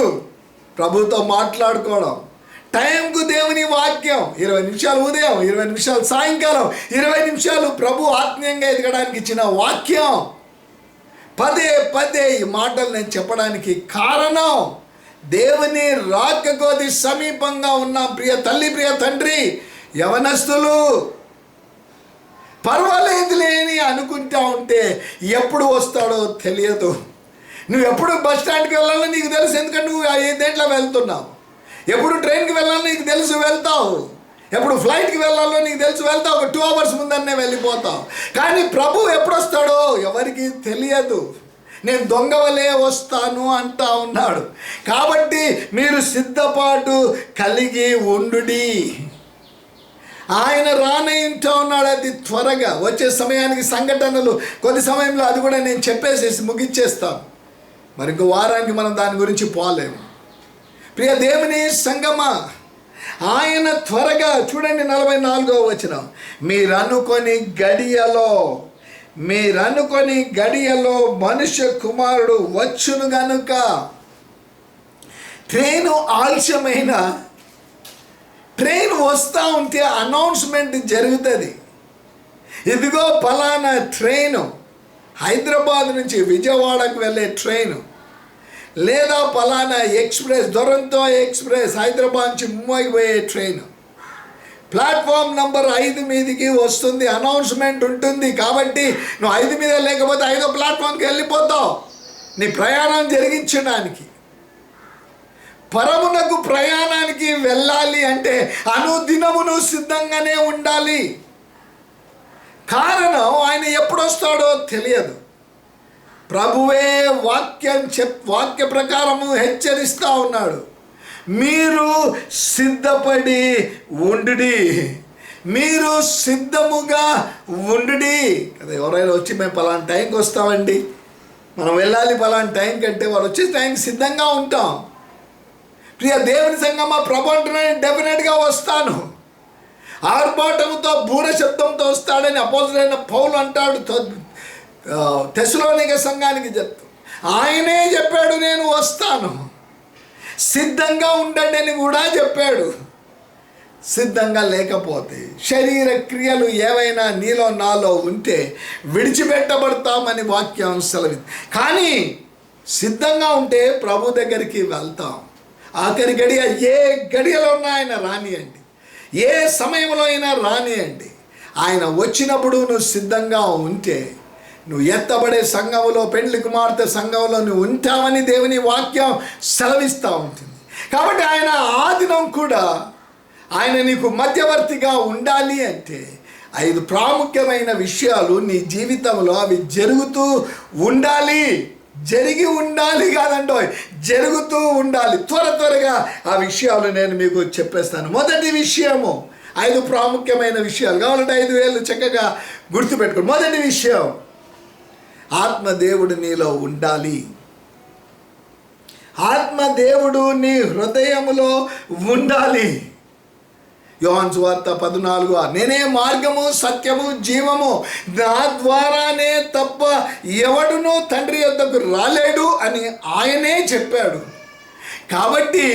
Speaker 3: ప్రభుతో మాట్లాడుకోవడం, టైంకు దేవుని వాక్యం, 20 నిమిషాలు ఉదయం, 20 నిమిషాలు సాయంకాలం, 20 నిమిషాలు ప్రభు ఆత్మీయంగా ఎదగడానికి ఇచ్చిన వాక్యం. పదే ఈ మాటలు నేను చెప్పడానికి కారణం, దేవుని రాకకోది సమీపంగా ఉన్న ప్రియ తల్లి, ప్రియ తండ్రి, యవనస్తులు, పర్వాలేదులే అని అనుకుంటా ఉంటే ఎప్పుడు వస్తాడో తెలియదు. నువ్వు ఎప్పుడు బస్ స్టాండ్కి వెళ్ళాలో నీకు తెలుసు, ఎందుకంటే నువ్వు 5 గంటల వెళ్తున్నావు. ఎప్పుడు ట్రైన్కి వెళ్ళాలో నీకు తెలుసు, వెళ్తావు. ఎప్పుడు ఫ్లైట్కి వెళ్ళాలో నీకు తెలుసు, వెళ్తావు. ఒక 2 hours ముందరనే వెళ్ళిపోతావు. కానీ ప్రభు ఎప్పుడు వస్తాడో ఎవరికి తెలియదు. నేను దొంగ వలే వస్తాను అంటా ఉన్నాడు. కాబట్టి మీరు సిద్ధపాటు కలిగి ఉండుడి. ఆయన రానయింటా ఉన్నాడు. అది త్వరగా వచ్చే సమయానికి సంఘటనలు కొద్ది సమయంలో అది కూడా నేను చెప్పేసేసి ముగిచ్చేస్తాను. మరి ఇంకో వారానికి మనం దాని గురించి పోలేము. ప్రియ దేవుని సంగమా, ఆయన త్వరగా, చూడండి 44వ వచనం, మీరనుకొని గడియలో మనుష్య కుమారుడు వచ్చును గనుక. ట్రైన్ వస్తూ ఉంటే అనౌన్స్మెంట్ జరుగుతుంది. ఇదిగో పలానా ట్రైను, హైదరాబాద్ నుంచి విజయవాడకు వెళ్ళే ట్రైను, లేదా పలానా ఎక్స్ప్రెస్, దొరంతో ఎక్స్ప్రెస్ హైదరాబాద్ నుంచి ముంబైకి పోయే ట్రైను ప్లాట్ఫామ్ నంబర్ 5 మీదకి వస్తుంది. అనౌన్స్మెంట్ ఉంటుంది. కాబట్టి నువ్వు 5 మీద లేకపోతే 5వ ప్లాట్ఫామ్కి వెళ్ళిపోతావు నీ ప్రయాణం జరిగించడానికి. పరమునకు ప్రయాణానికి వెళ్ళాలి అంటే అనుదినమును సిద్ధంగానే ఉండాలి. కారణం, ఆయన ఎప్పుడు వస్తాడో తెలియదు. ప్రభువే వాక్య ప్రకారము హెచ్చరిస్తూ ఉన్నాడు, మీరు సిద్ధపడి ఉండుడి, మీరు సిద్ధముగా ఉండుడి. కదా, ఎవరైనా వచ్చి మేము పలానా టైంకి వస్తామండి, మనం వెళ్ళాలి పలానా టైం కంటే, వారు వచ్చే టైంకి సిద్ధంగా ఉంటాం. ప్రియ దేవుని సంగమా, ప్రభు అంటున్నాడు డెఫినెట్గా వస్తాను. ఆర్భాటముతో బూర శబ్దంతో వస్తాడని అపోస్తలుడైన పౌలు అంటాడు తెస్సలోనిక సంఘానికి చెప్తూ. ఆయనే చెప్పాడు నేను వస్తాను, సిద్ధంగా ఉండండి అని కూడా చెప్పాడు. సిద్ధంగా లేకపోతే, శరీర క్రియలు ఏవైనా నీలో నాలో ఉంటే విడిచిపెట్టబడతామని వాక్యం సెలవు. కానీ సిద్ధంగా ఉంటే ప్రభు దగ్గరికి వెళ్తాం. ఆఖరి గడియ ఏ గడియలో ఉన్నా ఆయన రానియండి, ఏ సమయంలో అయినా రానియండి. ఆయన వచ్చినప్పుడు నువ్వు సిద్ధంగా ఉంటే నువ్వు ఎత్తబడే సంఘంలో, పెండ్లి కుమార్తె సంఘంలో నువ్వు ఉంటావని దేవుని వాక్యం సెలవిస్తూ ఉంటుంది. కాబట్టి ఆయన ఆ దినం కూడా ఆయన నీకు మధ్యవర్తిగా ఉండాలి అంటే 5 ప్రాముఖ్యమైన విషయాలు నీ జీవితంలో అవి జరుగుతూ ఉండాలి. జరిగి ఉండాలి కాదండో, జరుగుతూ ఉండాలి. త్వరగా ఆ విషయాలు నేను మీకు చెప్పేస్తాను. మొదటి విషయము, 5 ప్రాముఖ్యమైన విషయాలు కావాలంటే 5 వేలు చక్కగా గుర్తుపెట్టుకోండి. మొదటి విషయం, ఆత్మదేవుడు నీలో ఉండాలి. ఆత్మదేవుడు నీ హృదయములో ఉండాలి. యోహాను సువార్త 14, నేనే మార్గము సత్యము జీవము, నా ద్వారానే తప్ప ఎవడునూ తండ్రి యొద్దకు రాలేడు అని ఆయనే చెప్పాడు. కాబట్టి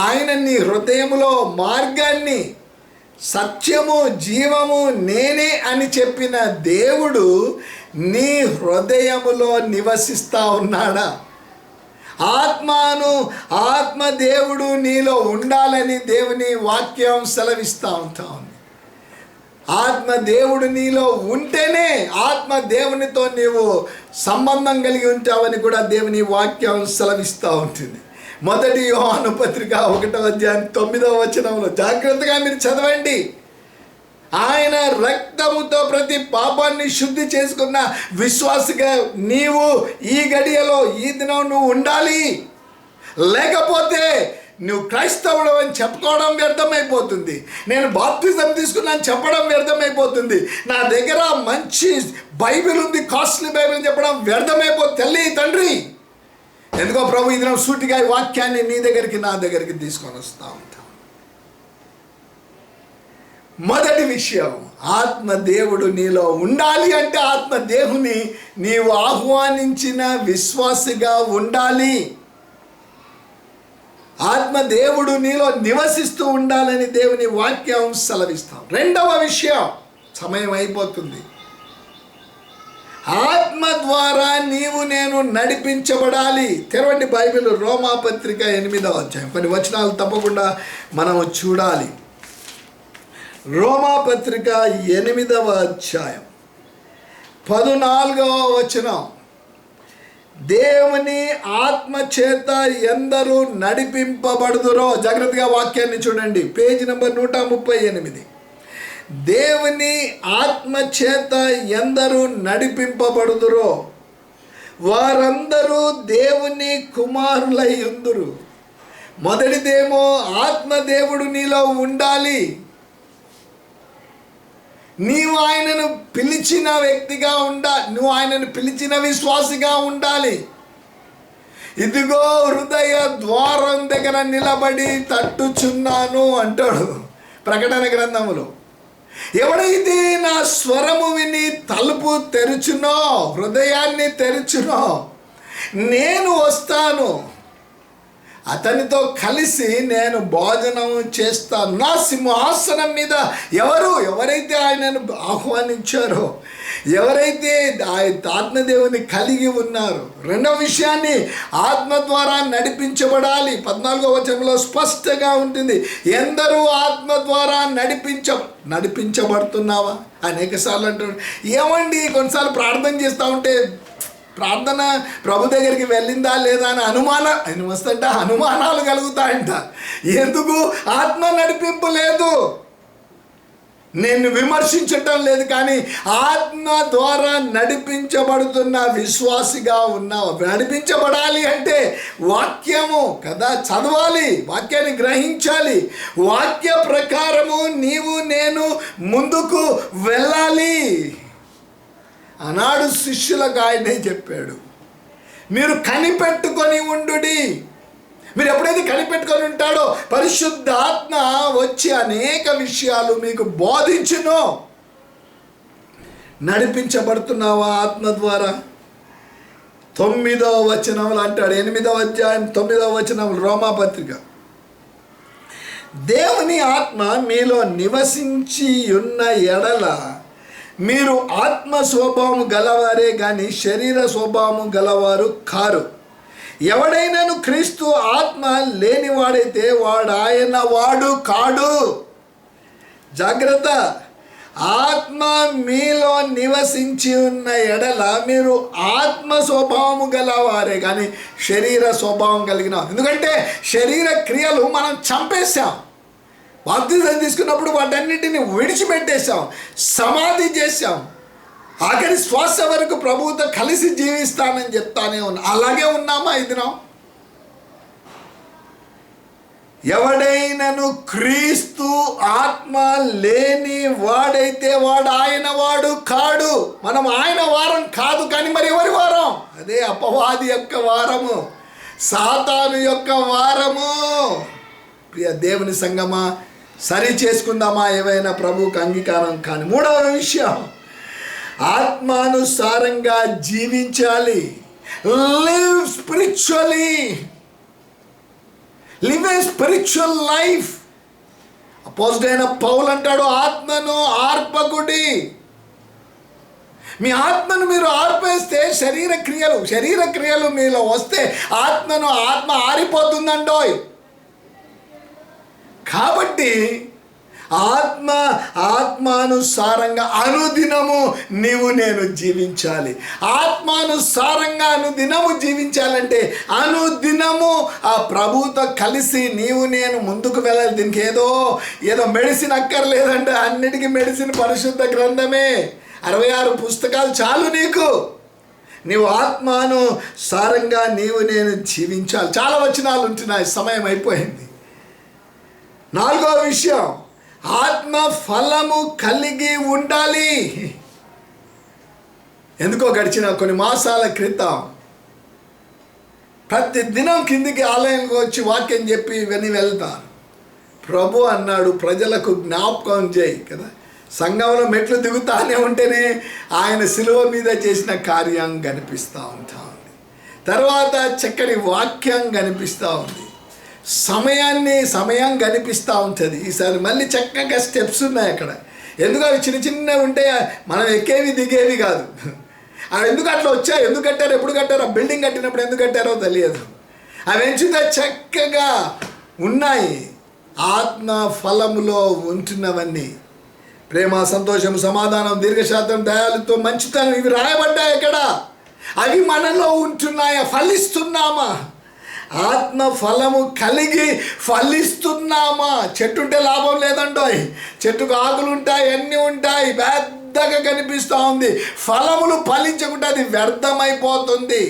Speaker 3: ఆయన నీ హృదయములో మార్గాన్ని, సత్యము జీవము నేనే అని చెప్పిన దేవుడు నీ హృదయములో నివసిస్తూ ఉన్నాడా? ఆత్మదేవుడు నీలో ఉండాలని దేవుని వాక్యం సెలవిస్తూ ఉంటా ఉంది. ఆత్మదేవుడు నీలో ఉంటేనే ఆత్మదేవునితో నీవు సంబంధం కలిగి ఉంటావని కూడా దేవుని వాక్యం సెలవిస్తూ ఉంటుంది. మొదటి యోహాను పత్రిక 1వ అధ్యాయం 9వ వచనంలో జాగ్రత్తగా మీరు చదవండి. ఆయన రక్తముతో ప్రతి పాపాన్ని శుద్ధి చేసుకున్న విశ్వాసిగా నీవు ఈ గడియలో, ఈ దినం నువ్వు ఉండాలి. లేకపోతే నువ్వు క్రైస్తవుడు అని చెప్పుకోవడం వ్యర్థమైపోతుంది. నేను బాప్తిజం తీసుకున్నాను చెప్పడం వ్యర్థమైపోతుంది. నా దగ్గర మంచి బైబిల్ ఉంది, కాస్ట్లీ బైబిల్ చెప్పడం వ్యర్థమైపోతుంది. తల్లి తండ్రి, ఎందుకో ప్రభు ఈ దినం సూటిగా ఈ వాక్యాన్ని నీ దగ్గరికి నా దగ్గరికి తీసుకొని వస్తూ ఉంటాం. మొదటి విషయం, ఆత్మదేవుడు నీలో ఉండాలి అంటే ఆత్మదేవుని నీవు ఆహ్వానించిన విశ్వాసిగా ఉండాలి. ఆత్మదేవుడు నీలో నివసిస్తూ ఉండాలని దేవుని వాక్యం సెలవిస్తాం. రెండవ విషయం, సమయం అయిపోతుంది. ఆత్మ ద్వారా నీవు నేను నడిపించబడాలి. తెరవండి బైబిల్, రోమాపత్రిక 8వ అధ్యాయం. కొన్ని వచనాలు తప్పకుండా మనము చూడాలి. రోమాపత్రిక 8వ అధ్యాయం 14వ వచనం, దేవుని ఆత్మ చేత ఎందరూ నడిపింపబడుదురో. జాగ్రత్తగా వాక్యాన్ని చూడండి, పేజీ నెంబర్ 138. దేవుని ఆత్మ చేత ఎందరూ నడిపింపబడుదురో వారందరూ దేవుని కుమారులై ఉందురు. మొదటిదేమో ఆత్మదేవుడు నీలో ఉండాలి. నీవు ఆయనను పిలిచిన వ్యక్తిగా ఉండాలి. నువ్వు ఆయనను పిలిచిన విశ్వాసిగా ఉండాలి. ఇదిగో హృదయ ద్వారం దగ్గర నిలబడి తట్టుచున్నాను అంటాడు ప్రకటన గ్రంథములో. ఎవడైతే నా స్వరము విని తలుపు తెరుచునో, హృదయాన్ని తెరుచునో, నేను వస్తాను, అతనితో కలిసి నేను భోజనం చేస్తాను. నా సింహాసనం మీద ఎవరైతే ఆయనను ఆహ్వానించారో, ఎవరైతే ఆత్మదేవుని కలిగి ఉన్నారు. రెండవ విషయాన్ని, ఆత్మ ద్వారా నడిపించబడాలి. 14వ వచనంలో స్పష్టంగా ఉంటుంది, ఎందరూ ఆత్మ ద్వారా నడిపించబడుతున్నావా? అనేకసార్లు అంటాడు. ఏమండి, కొన్నిసార్లు ప్రార్థన చేస్తూ ఉంటే ప్రార్థన ప్రభు దగ్గరికి వెళ్ళిందా లేదా అని అనుమానాలు కలుగుతాయంట. ఎందుకు? ఆత్మ నడిపింపు లేదు. నేను విమర్శించటం లేదు, కానీ ఆత్మ ద్వారా నడిపించబడుతున్న విశ్వాసిగా ఉన్నావు. నడిపించబడాలి అంటే వాక్యము కదా చదవాలి, వాక్యాన్ని గ్రహించాలి. వాక్య ప్రకారము నీవు నేను ముందుకు వెళ్ళాలి. ఆనాడు శిష్యులకు ఆయనే చెప్పాడు, మీరు కనిపెట్టుకొని ఉండుడి. మీరు ఎప్పుడైతే కనిపెట్టుకొని ఉంటాడో పరిశుద్ధాత్మ వచ్చి అనేక విషయాలు మీకు బోధించును. నడిపించబడుతున్నావా ఆత్మ ద్వారా? 9వ వచనంలో అంటాడు, 8వ అధ్యాయం 9వ వచనం రోమాపత్రిక, దేవుని ఆత్మ మీలో నివసించి ఉన్న ఎడల మీరు ఆత్మ స్వభావం గలవారే కానీ శరీర స్వభావం గలవారు కారు. ఎవడైనాను క్రీస్తు ఆత్మ లేనివాడైతే వాడు ఆయన వాడు కాడు. జాగ్రత్త. ఆత్మ మీలో నివసించి ఉన్న ఎడల మీరు ఆత్మ స్వభావము గలవారే కానీ శరీర స్వభావం కలిగిన. ఎందుకంటే శరీర క్రియలు మనం చంపేశాం. బాప్తిజం తీసుకున్నప్పుడు వాటన్నిటిని విడిచిపెట్టేశాం, సమాధి చేశాం. ఆఖరి శ్వాస వరకు ప్రభువుతో కలిసి జీవిస్తానని చెప్తానే ఉన్నా. అలాగే ఉన్నామా ఈ దినం? ఎవడైనను క్రీస్తు ఆత్మ లేని వాడైతే వాడు ఆయన వాడు కాడు. మనం ఆయన వారం కాదు, కానీ మరి ఎవరి వారం? అదే అపవాది యొక్క వారము, సాతాను యొక్క వారము. ప్రియ దేవుని సంగమా, సరి చేసుకుందామా ఏవైనా ప్రభువుకు అంగీకారం కాని. మూడవ విషయం, ఆత్మానుసారంగా జీవించాలి. Live spiritually, live a spiritual life. Opposite Paul అంటాడు, ఆత్మను ఆర్పకుడి. మీ ఆత్మను మీరు ఆర్పేస్తే శరీర క్రియలు మీలో వస్తే ఆత్మ ఆరిపోతుందండోయ్. కాబట్టి ఆత్మానుసారంగా అనుదినము నేను జీవించాలి. ఆత్మానుసారంగా అనుదినము జీవించాలంటే అనుదినము ఆ ప్రభువుతో కలిసి నేను ముందుకు వెళ్ళాలి. దీనికి ఏదో మెడిసిన్ అక్కర్లేదంటే, అన్నిటికీ మెడిసిన్ పరిశుద్ధ గ్రంథమే. 66 పుస్తకాలు చాలు నీకు. నీవు ఆత్మానుసారంగా నేను జీవించాలి. చాలా వచనాలు ఉంటున్నాయి, సమయం అయిపోయింది. 4వ విషయం, ఆత్మ ఫలము కలిగి ఉండాలి. ఎందుకో గడిచిన కొన్ని మాసాల క్రితం ప్రతి దినం కిందికి ఆలయంకి వచ్చి వాక్యం చెప్పి విని వెళ్తాను. ప్రభు అన్నాడు, ప్రజలకు జ్ఞాపకం చేయి కదా. సంఘంలో మెట్లు దిగుతానే ఉంటేనే ఆయన శిలువ మీద చేసిన కార్యం కనిపిస్తూ ఉంటా ఉంది. తర్వాత చక్కటి వాక్యం కనిపిస్తూ ఉంది, సమయం కనిపిస్తూ ఉంటుంది. ఈసారి మళ్ళీ చక్కగా స్టెప్స్ ఉన్నాయి అక్కడ. ఎందుకు అవి చిన్నవి ఉంటే మనం ఎక్కేవి దిగేవి కాదు. అవి ఎందుకు అట్లా వచ్చాయి, ఎందుకు కట్టారు, ఎప్పుడు కట్టారు, ఆ బిల్డింగ్ కట్టినప్పుడు ఎందుకు కట్టారో తెలియదు. అవి ఎంచుతా చక్కగా ఉన్నాయి. ఆత్మ ఫలములో ఉంటున్నవన్నీ ప్రేమ, సంతోషం, సమాధానం, దీర్ఘశాంతం, దయాలతో, మంచితనం, ఇవి రాయబడ్డాయి అక్కడ. అవి మనలో ఉంటున్నాయా? ఫలిస్తున్నామా? ఆత్మ ఫలము కలిగి ఫలిస్తున్నామా? చెట్టు ఉంటే లాభం లేదండోయ్. చెట్టుకు ఆకులు ఉంటాయి, అన్నీ ఉంటాయి, పెద్దగా కనిపిస్తూ ఉంది. ఫలములు ఫలించకుండా అది వ్యర్థమైపోతుంది.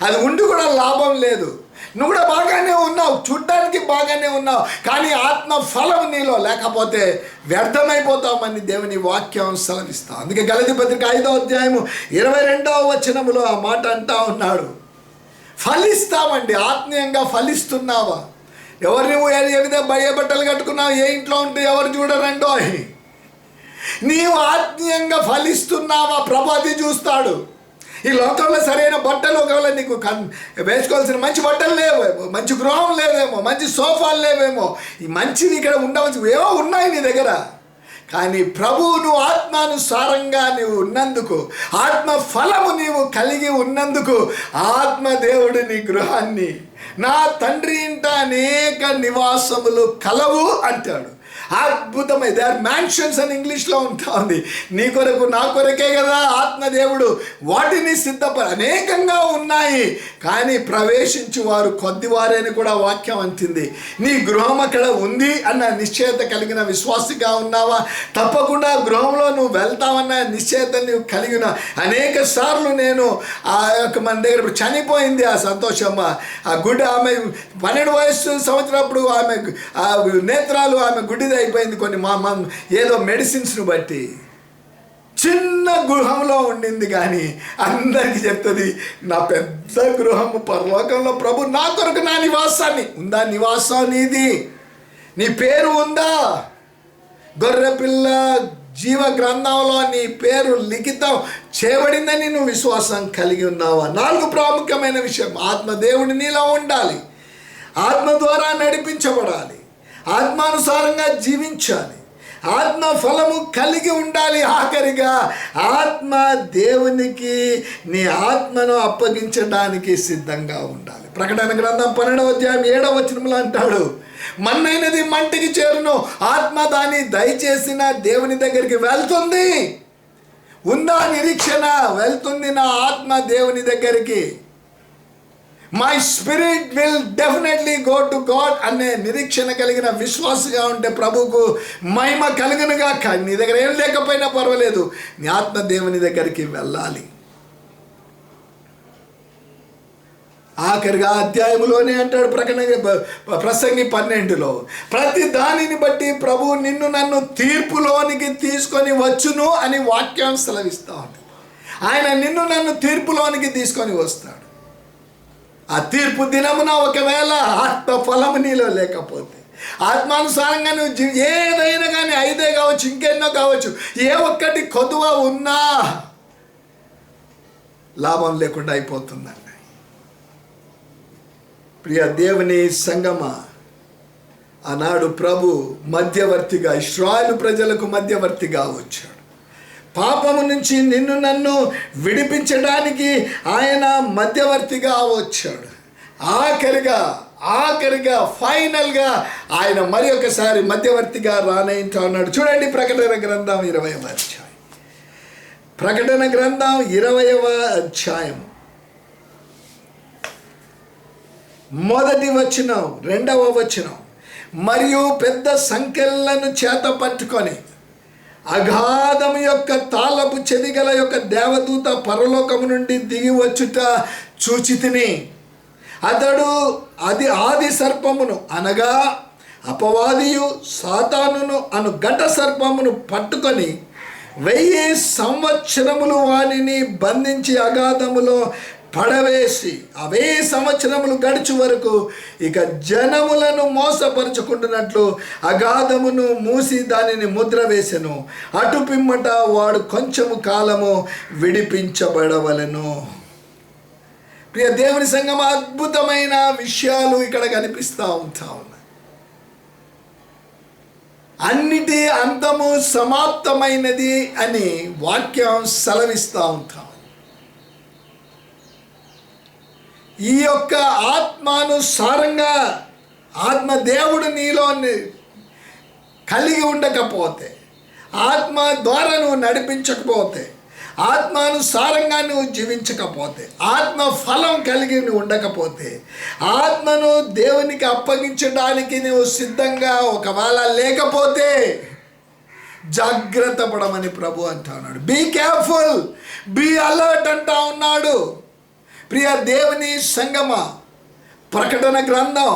Speaker 3: అది ఉండి కూడా లాభం లేదు. నువ్వు కూడా బాగానే ఉన్నావు, చూడ్డానికి బాగానే ఉన్నావు, కానీ ఆత్మ ఫలం నీలో లేకపోతే వ్యర్థమైపోతామని దేవుని వాక్యం సెలవిస్తా. అందుకే గలతీ పత్రిక 5వ అధ్యాయము 22వ వచనములో ఆ మాట అంటా ఉన్నాడు, ఫలిస్తామండి. ఆత్మీయంగా ఫలిస్తున్నావా? ఎవరు నువ్వు ఏ విధంగా బట్టలు కట్టుకున్నావు, ఏ ఇంట్లో ఉంటే ఎవరు చూడరండో. నీవు ఆత్మీయంగా ఫలిస్తున్నావా? ప్రభు అది చూస్తాడు. ఈ లోకంలో సరైన బట్టలు ఒకవేళ నీకు వేసుకోవాల్సిన మంచి బట్టలు లేవేమో, మంచి గృహం లేవేమో, మంచి సోఫాలు లేవేమో, ఈ మంచివి ఇక్కడ ఉండవలసి ఏవో ఉన్నాయి నీ దగ్గర. కానీ ప్రభువు నువ్వు ఆత్మానుసారంగా నీవు ఉన్నందుకు, ఆత్మ ఫలము నీవు కలిగి ఉన్నందుకు ఆత్మదేవుడు నీ గృహాన్ని, నా తండ్రి ఇంట అనేక నివాసములు కలవు అంటాడు. అద్భుతమై, దే ఆర్ మ్యాన్షన్స్ అని ఇంగ్లీష్లో ఉంటా ఉంది. నీ కొరకు నా కొరకే కదా ఆత్మదేవుడు వాటిని అనేకంగా ఉన్నాయి, కానీ ప్రవేశించు వారు కొద్దివారని కూడా వాక్యం అంటుంది. నీ గృహం అక్కడ ఉంది అన్న నిశ్చయత కలిగిన విశ్వాసిగా ఉన్నావా? తప్పకుండా గృహంలో నువ్వు వెళ్తావన్న నిశ్చయత నువ్వు కలిగిన. అనేక సార్లు నేను ఆ యొక్క మన దగ్గర చనిపోయింది ఆ సంతోషమ్మ, ఆ గుడి, ఆమె 12 సంవత్సరాలు ఆమె ఆ నేత్రాలు ఆమె గుడిది అయిపోయింది. కొన్ని ఏదో మెడిసిన్స్ను బట్టి చిన్న గృహంలో ఉండింది, కానీ అందరికీ చెప్తుంది, నా పెద్ద గృహము పరలోకంలో ప్రభు నా కొరకు నా నివాసాన్ని ఉందా? నివాసం నీది, నీ పేరు ఉందా? గొర్రెపిల్ల జీవ గ్రంథంలో నీ పేరు లిఖితం చేయబడిందని నువ్వు విశ్వాసం కలిగి ఉన్నావా? 4 ప్రాముఖ్యమైన విషయం, ఆత్మదేవుడి నీలో ఉండాలి, ఆత్మ ద్వారా నడిపించబడాలి, ఆత్మానుసారంగా జీవించాలి, ఆత్మ ఫలము కలిగి ఉండాలి. ఆఖరిగా ఆత్మ దేవునికి నీ ఆత్మను అప్పగించడానికి సిద్ధంగా ఉండాలి. ప్రకటన గ్రంథం 12వ అధ్యాయం 7వ వచనంలో అంటాడు, మన్నైనది మంటికి చేరును, ఆత్మ దాన్ని దయచేసిన దేవుని దగ్గరికి వెళ్తుంది. ఉందా నిరీక్షణ? వెళ్తుంది నా ఆత్మ దేవుని దగ్గరికి. My spirit will definitely go to God అనే నిరీక్షణ కలిగిన విశ్వాసగా ఉంటే ప్రభువుకు మహిమ కలుగునుగా. కానీ నీ దగ్గర ఏం లేకపోయినా పర్వాలేదు, నీ ఆత్మ దేవుని దగ్గరికి వెళ్ళాలి. ఆఖరిగా అధ్యాయంలోనే అంటాడు ప్రసంగి 12లో, ప్రతి దానిని బట్టి ప్రభువు నిన్ను నన్ను తీర్పులోనికి తీసుకొని వచ్చును అని వాక్యం సెలవిస్తా ఉంది. ఆయన నిన్ను నన్ను తీర్పులోనికి తీసుకొని వస్తాడు. ఆ తీర్పు దినమున ఒకవేళ ఆత్మ ఫలము నీలో లేకపోతే, ఆత్మానుసారంగా నువ్వు ఏదైనా కానీ 5 కావచ్చు, ఇంకెన్నో కావచ్చు, ఏ ఒక్కటి కొదువ ఉన్నా లాభం లేకుండా అయిపోతుందండి. ప్రియ దేవుని సంగమా, ఆనాడు ప్రభు మధ్యవర్తిగా, ఇశ్రాయేలు ప్రజలకు మధ్యవర్తిగా వచ్చాడు. పాపము నుంచి నిన్ను నన్ను విడిపించడానికి ఆయన మధ్యవర్తిగా వచ్చాడు. ఆఖరిగా ఫైనల్గా ఆయన మరి ఒకసారి మధ్యవర్తిగా రానయింటా ఉన్నాడు. చూడండి ప్రకటన గ్రంథం 20వ అధ్యాయం. ప్రకటన గ్రంథం 20వ అధ్యాయం 1వ వచనం 2వ వచనం, మరియు పెద్ద సంకెళ్లను చేత పట్టుకొని అగాధము యొక్క తాళపు చెవిగల యొక్క దేవదూత పరలోకము నుండి దిగి వచ్చుట చూచితిని. అతడు ఆది సర్పమును అనగా అపవాదియు సాతానును అను ఘట సర్పమును పట్టుకొని 1000 సంవత్సరములు వానిని బంధించి అగాధములో పడవేసి, 1000 సంవత్సరములు గడిచి వరకు ఇక జనములను మోసపరుచుకుంటున్నట్లు అగాధమును మూసి దానిని ముద్ర వేసెను. అటు పిమ్మట వాడు కొంచెము కాలము విడిపించబడవలెను. ప్రియ దేవుని సంగమ, అద్భుతమైన విషయాలు ఇక్కడ కనిపిస్తూ ఉంటా ఉన్నాయి. అన్నిటి అంతము సమాప్తమైనది అని వాక్యం సెలవిస్తూ ఉంటాం. ఈ యొక్క ఆత్మానుసారంగా ఆత్మ దేవుడు నీలో కలిగి ఉండకపోతే, ఆత్మ ద్వారా నువ్వు నడిపించకపోతే, ఆత్మానుసారంగా నువ్వు జీవించకపోతే, ఆత్మ ఫలం కలిగి నువ్వు ఉండకపోతే, ఆత్మను దేవునికి అప్పగించడానికి నువ్వు సిద్ధంగా ఒకవేళ లేకపోతే జాగ్రత్త పడమని ప్రభు అంటా ఉన్నాడు. బీ కేర్ఫుల్, బీ అలర్ట్ అంటా ఉన్నాడు. ప్రియ దేవుని సంగమ, ప్రకటన గ్రంథం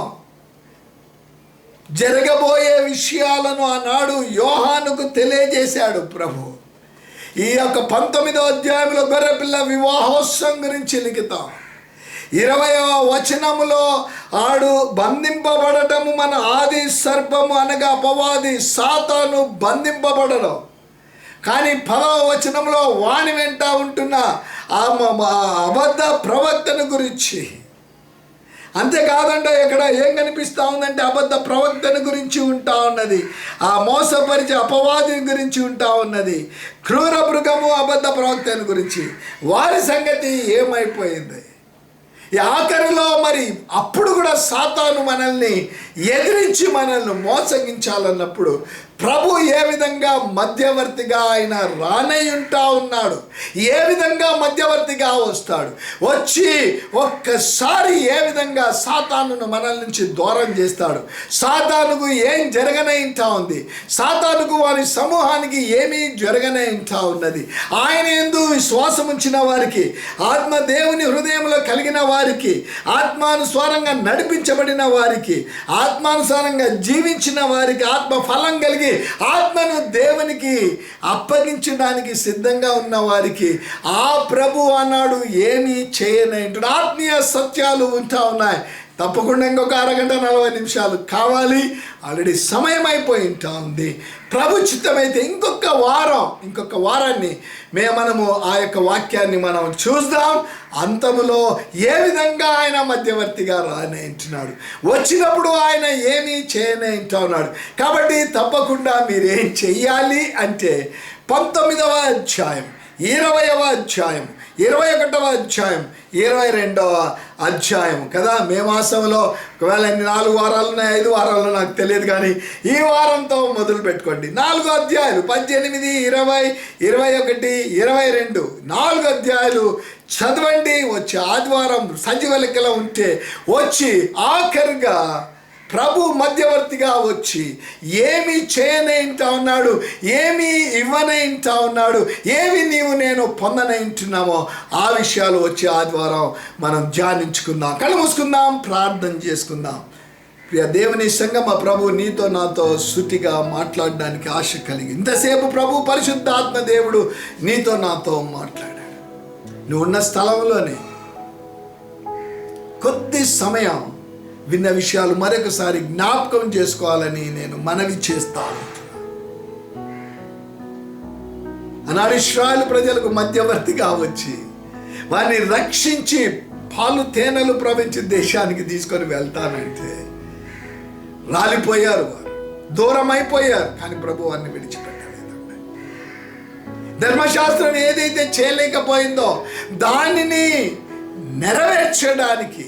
Speaker 3: జరగబోయే విషయాలను ఆనాడు యోహానుకు తెలియజేశాడు ప్రభు. ఈ యొక్క 19వ అధ్యాయంలో గొర్రెపిల్ల వివాహోత్సవం గురించి లిఖితాం. 20వ వచనములో ఆడు బంధింపబడటము, మన ఆది సర్పము అనగా అపవాది సాతాను బంధింపబడడం. కానీ 10వ వచనంలో వాణి వెంట ఉంటున్న ఆ అబద్ధ ప్రవక్తను గురించి, అంతేకాదంటే ఇక్కడ ఏం కనిపిస్తూ ఉందంటే అబద్ధ ప్రవక్తను గురించి ఉంటా ఉన్నది, ఆ మోసపరిచే అపవాది గురించి ఉంటా ఉన్నది, క్రూర మృగము అబద్ధ ప్రవక్తను గురించి. వారి సంగతి ఏమైపోయింది? ఈ ఆఖరిలో మరి అప్పుడు కూడా సాతాను మనల్ని ఎదిరించి మనల్ని మోసగించాలన్నప్పుడు ప్రభు ఏ విధంగా మధ్యవర్తిగా ఆయన రానయ్యుంటా ఉన్నాడు, ఏ విధంగా మధ్యవర్తిగా వస్తాడు, వచ్చి ఒక్కసారి ఏ విధంగా సాతానును మనల నుంచి దూరం చేస్తాడు, సాతానుకు ఏం జరగనయింటా ఉంది, సాతానుకు వారి సమూహానికి ఏమీ జరగనయింటా ఉన్నది. ఆయన యందు విశ్వాసం ఉంచిన వారికి, ఆత్మ దేవుని హృదయంలో కలిగిన వారికి, ఆత్మానుసారంగా నడిపించబడిన వారికి, ఆత్మానుసారంగా జీవించిన వారికి, ఆత్మ ఫలం కలిగి ఆత్మను దేవునికి అప్పగించడానికి సిద్ధంగా ఉన్న వారికి ఆ ప్రభు అన్నాడు ఏమీ చేయనంటాడు. ఆత్మీయ సత్యాలు ఉంటా ఉన్నాయి. తప్పకుండా ఇంకొక అరగంట 40 నిమిషాలు కావాలి. ఆల్రెడీ సమయం అయిపోయి ఉంటా ఉంది. ప్రభు చిత్తమైతే ఇంకొక వారాన్ని మనము ఆ యొక్క వాక్యాన్ని మనం చూద్దాం. అంతములో ఏ విధంగా ఆయన మధ్యవర్తిగా రానంటున్నాడు, వచ్చినప్పుడు ఆయన ఏమీ చేయనంటా ఉన్నాడు. కాబట్టి తప్పకుండా మీరేం చెయ్యాలి అంటే 19వ అధ్యాయం, 20వ అధ్యాయం, 21వ అధ్యాయం, 22వ అధ్యాయం కదా. మే మాసంలో ఒకవేళ 4 వారాలు ఉన్నాయి, 5 వారాలు నాకు తెలియదు, కానీ ఈ వారంతో మొదలు పెట్టుకోండి. 4 అధ్యాయాలు 18, 20, 21, 22 4 అధ్యాయాలు చదవండి. వచ్చి ఆదివారం సజీవ లెక్కలో ఉంటే వచ్చి ఆఖరిగా ప్రభు మధ్యవర్తిగా వచ్చి ఏమి చేయనంటా ఉన్నాడు, ఏమి ఇవ్వనంటా ఉన్నాడు, ఏమి నేను పొందనంటున్నామో ఆ విషయాలు వచ్చి ఆదివారం మనం ధ్యానించుకుందాం. కళ్ళు మూసుకుందాం, ప్రార్థన చేసుకుందాం. ప్రియ దేవుని సంగమ, ప్రభు నీతో నాతో సూటిగా మాట్లాడడానికి ఆశ కలిగి ఇంతసేపు ప్రభు పరిశుద్ధాత్మ దేవుడు నీతో నాతో మాట్లాడాడు. నువ్వు ఉన్న స్థలంలోనే కొద్ది సమయం విన్న విషయాలు మరొకసారి జ్ఞాపకం చేసుకోవాలని నేను మనవి చేస్తాను. ఆనాడు ఇశ్రాయేలు ప్రజలకు మధ్యవర్తిగా వచ్చి వారిని రక్షించి పాలు తేనెలు ప్రవహించే దేశానికి తీసుకొని వెళ్తానంటే రాలిపోయారు, వారు దూరం అయిపోయారు. కానీ ప్రభు వారిని విడిచిపెట్టలేదు. ధర్మశాస్త్రం ఏదైతే చేయలేకపోయిందో దానిని నెరవేర్చడానికి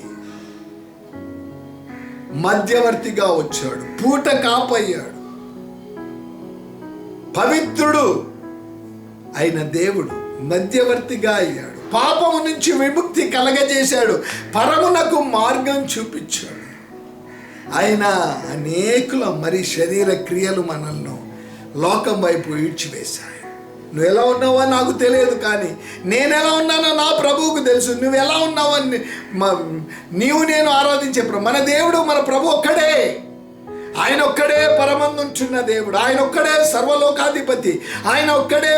Speaker 3: మధ్యవర్తిగా వచ్చాడు. పూట కాపయ్యాడు. పవిత్రుడు అయిన దేవుడు మధ్యవర్తిగా అయ్యాడు. పాపము నుంచి విముక్తి కలగజేశాడు. పరమునకు మార్గం చూపించాడు. ఆయన అనేకుల శరీర క్రియలు మనల్ని లోకం వైపు ఈడ్చివేశాయి. నువ్వు ఎలా ఉన్నావో నాకు తెలియదు, కానీ నేను ఎలా ఉన్నానో నా ప్రభువుకు తెలుసు. నువ్వు ఎలా ఉన్నావో నేను ఆరాధించే మన దేవుడు, మన ప్రభు ఒక్కడే. ఆయన ఒక్కడే పరమందుంటున్న దేవుడు. ఆయన ఒక్కడే సర్వలోకాధిపతి. ఆయన ఒక్కడే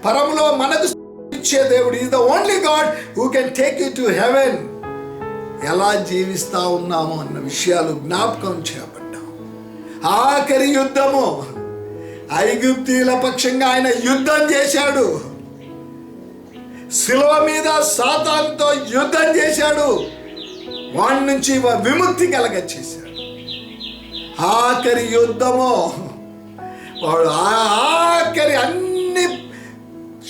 Speaker 3: పరములో మనకు ఇచ్చే దేవుడు. Is the only God who can take you to heaven. ఎలా జీవిస్తా ఉన్నామో అన్న విషయాలు జ్ఞాపకం చేయబడ్డాం. ఆఖరి యుద్ధము ఐగుప్తీయుల పక్షంగా ఆయన యుద్ధం చేశాడు. శిలువ మీద సాతానుతో యుద్ధం చేశాడు. వాడి నుంచి విముక్తి కలగచేశాడు. ఆఖరి యుద్ధము వాడు ఆఖరి అన్ని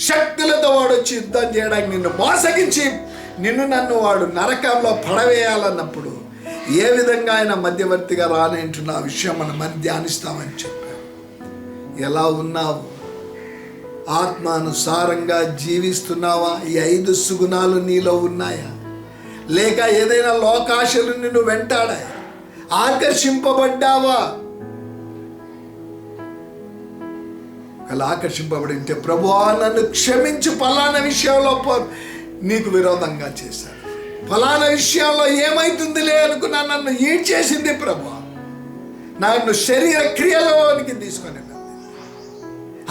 Speaker 3: శక్తులతో వాడు వచ్చి యుద్ధం చేయడానికి నిన్ను మోసగించి నన్ను వాడు నరకంలో పడవేయాలన్నప్పుడు ఏ విధంగా ఆయన మధ్యవర్తిగా రానంటున్న ఆ విషయం మనం ధ్యానిస్తామని చెప్పారు. ఎలా ఉన్నావు? ఆత్మానుసారంగా జీవిస్తున్నావా? ఈ 5 సుగుణాలు నీలో ఉన్నాయా? లేక ఏదైనా లోకాశలు నిన్ను వెంటాడాయా? ఆకర్షింపబడ్డావా? అలా ఆకర్షింపబడి ఉంటే ప్రభువా నన్ను క్షమించు, ఫలానా విషయంలో నీకు విరోధంగా చేశాను, ఫలానా విషయంలో ఏమైతుందిలే అనుకున్నా నన్ను ఈడ్చేసింది ప్రభువా, నన్ను శరీర క్రియలలోనికి తీసుకొని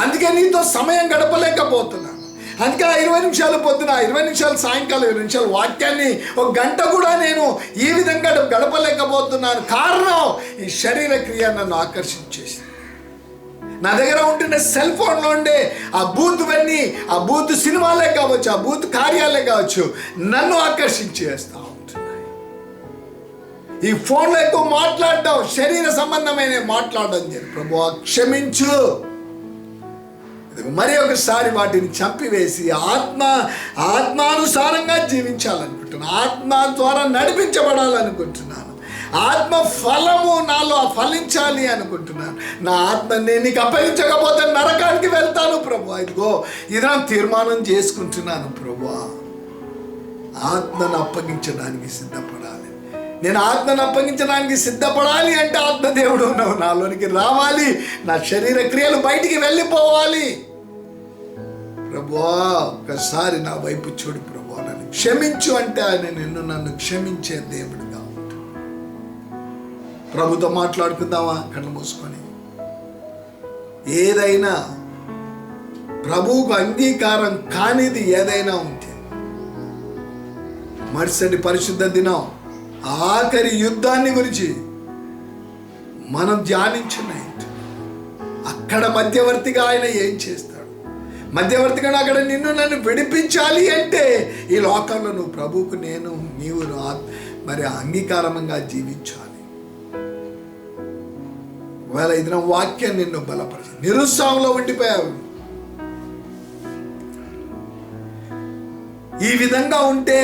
Speaker 3: అందుకే నీతో సమయం గడపలేకపోతున్నాను. అందుకే 20 నిమిషాలు పొద్దున, 20 నిమిషాలు సాయంకాలం, 20 నిమిషాలు వాక్యాన్ని 1 గంట కూడా నేను ఈ విధంగా గడపలేకపోతున్నాను. కారణం ఈ శరీర క్రియ నన్ను ఆకర్షించేసింది. నా దగ్గర ఉంటున్న సెల్ ఫోన్లో ఉండే ఆ బూత్వన్నీ, ఆ బూత్ సినిమాలే కావచ్చు, ఆ బూత్ కార్యాలే కావచ్చు, నన్ను ఆకర్షించేస్తా ఉంటున్నాయి. ఈ ఫోన్లో ఎక్కువ మాట్లాడడం, శరీర సంబంధమైన మాట్లాడడం జరిగింది. ప్రభువా క్షమించు. మరి ఒకసారి వాటిని చంపివేసి ఆత్మానుసారంగా జీవించాలనుకుంటున్నాను. ఆత్మ ద్వారా నడిపించబడాలనుకుంటున్నాను. ఆత్మ ఫలము నాలో ఫలించాలి అనుకుంటున్నాను. నా ఆత్మ నేను నీకు అప్పగించకపోతే నరకానికి వెళ్తాను ప్రభు. ఇదిగో ఇదా తీర్మానం చేసుకుంటున్నాను ప్రభు. ఆత్మను అప్పగించడానికి సిద్ధపడాలి. నేను ఆత్మను అప్పగించడానికి సిద్ధపడాలి అంటే ఆత్మదేవుడు ఉన్నావు నాలోనికి రావాలి. నా శరీర క్రియలు బయటికి వెళ్ళిపోవాలి. ప్రభువా ఒక్కసారి నా వైపు చూడు ప్రభువా, నన్ను క్షమించు అంటే ఆయన నన్ను క్షమించే దేవుడుగా ఉంటాడు. ప్రభుతో మాట్లాడుకుందామా? కళ్ళు మూసుకొని. ఏదైనా ప్రభువుకు అంగీకారం కానిది ఏదైనా ఉంటే మరుసటి పరిశుద్ధ దినం ఆఖరి యుద్ధాన్ని గురించి మనం ధ్యానించిన అక్కడ మధ్యవర్తిగా ఆయన ఏం చేస్తాడు? మధ్యవర్తిగా అక్కడ నిన్ను నన్ను విడిపించాలి అంటే ఈ లోకంలో నువ్వు ప్రభువుకు నీవు మరి అంగీకారంగా జీవించాలి. ఒకవేళ ఇది నా వాక్యం నిన్ను బలపరచు. నిరుత్సాహంలో ఉండిపోయావు. ఈ విధంగా ఉంటే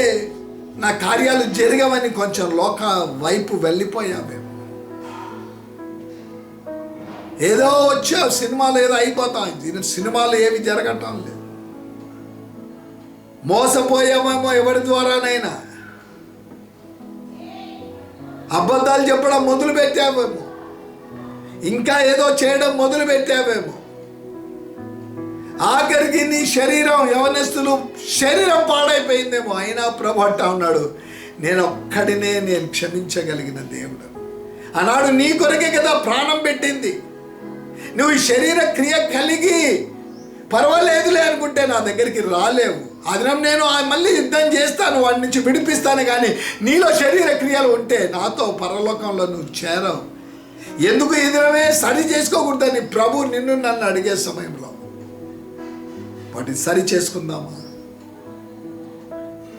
Speaker 3: నా కార్యాలు జరగవని కొంచెం లోక వైపు వెళ్ళిపోయావే. ఏదో వచ్చావు, సినిమాలు ఏదో అయిపోతాం, సినిమాలు ఏమి జరగటం లేదు. మోసపోయామేమో ఎవరి ద్వారానైనా, అబద్ధాలు చెప్పడం మొదలు పెట్టావేమో, ఇంకా ఏదో చేయడం మొదలు పెట్టావేమో. ఆఖరికి నీ శరీరం, యవనస్తులు శరీరం పాడైపోయిందేమో. అయినా ప్రభు అంటా ఉన్నాడు, నేను క్షమించగలిగిన దేవుడు. ఆనాడు నీ కొరకే కదా ప్రాణం పెట్టింది. నువ్వు ఈ శరీర క్రియ కలిగి పర్వాలేదులే అనుకుంటే నా దగ్గరికి రాలేవు. ఆ దినం నేను మళ్ళీ యుద్ధం చేస్తాను, వాడి నుంచి విడిపిస్తాను. కానీ నీలో శరీర క్రియలు ఉంటే నాతో పరలోకంలో నువ్వు చేరవు. ఎందుకు ఈ దినమే సరి చేసుకోకూడదని ప్రభు నన్ను అడిగే సమయంలో వాటిని సరి చేసుకుందామా?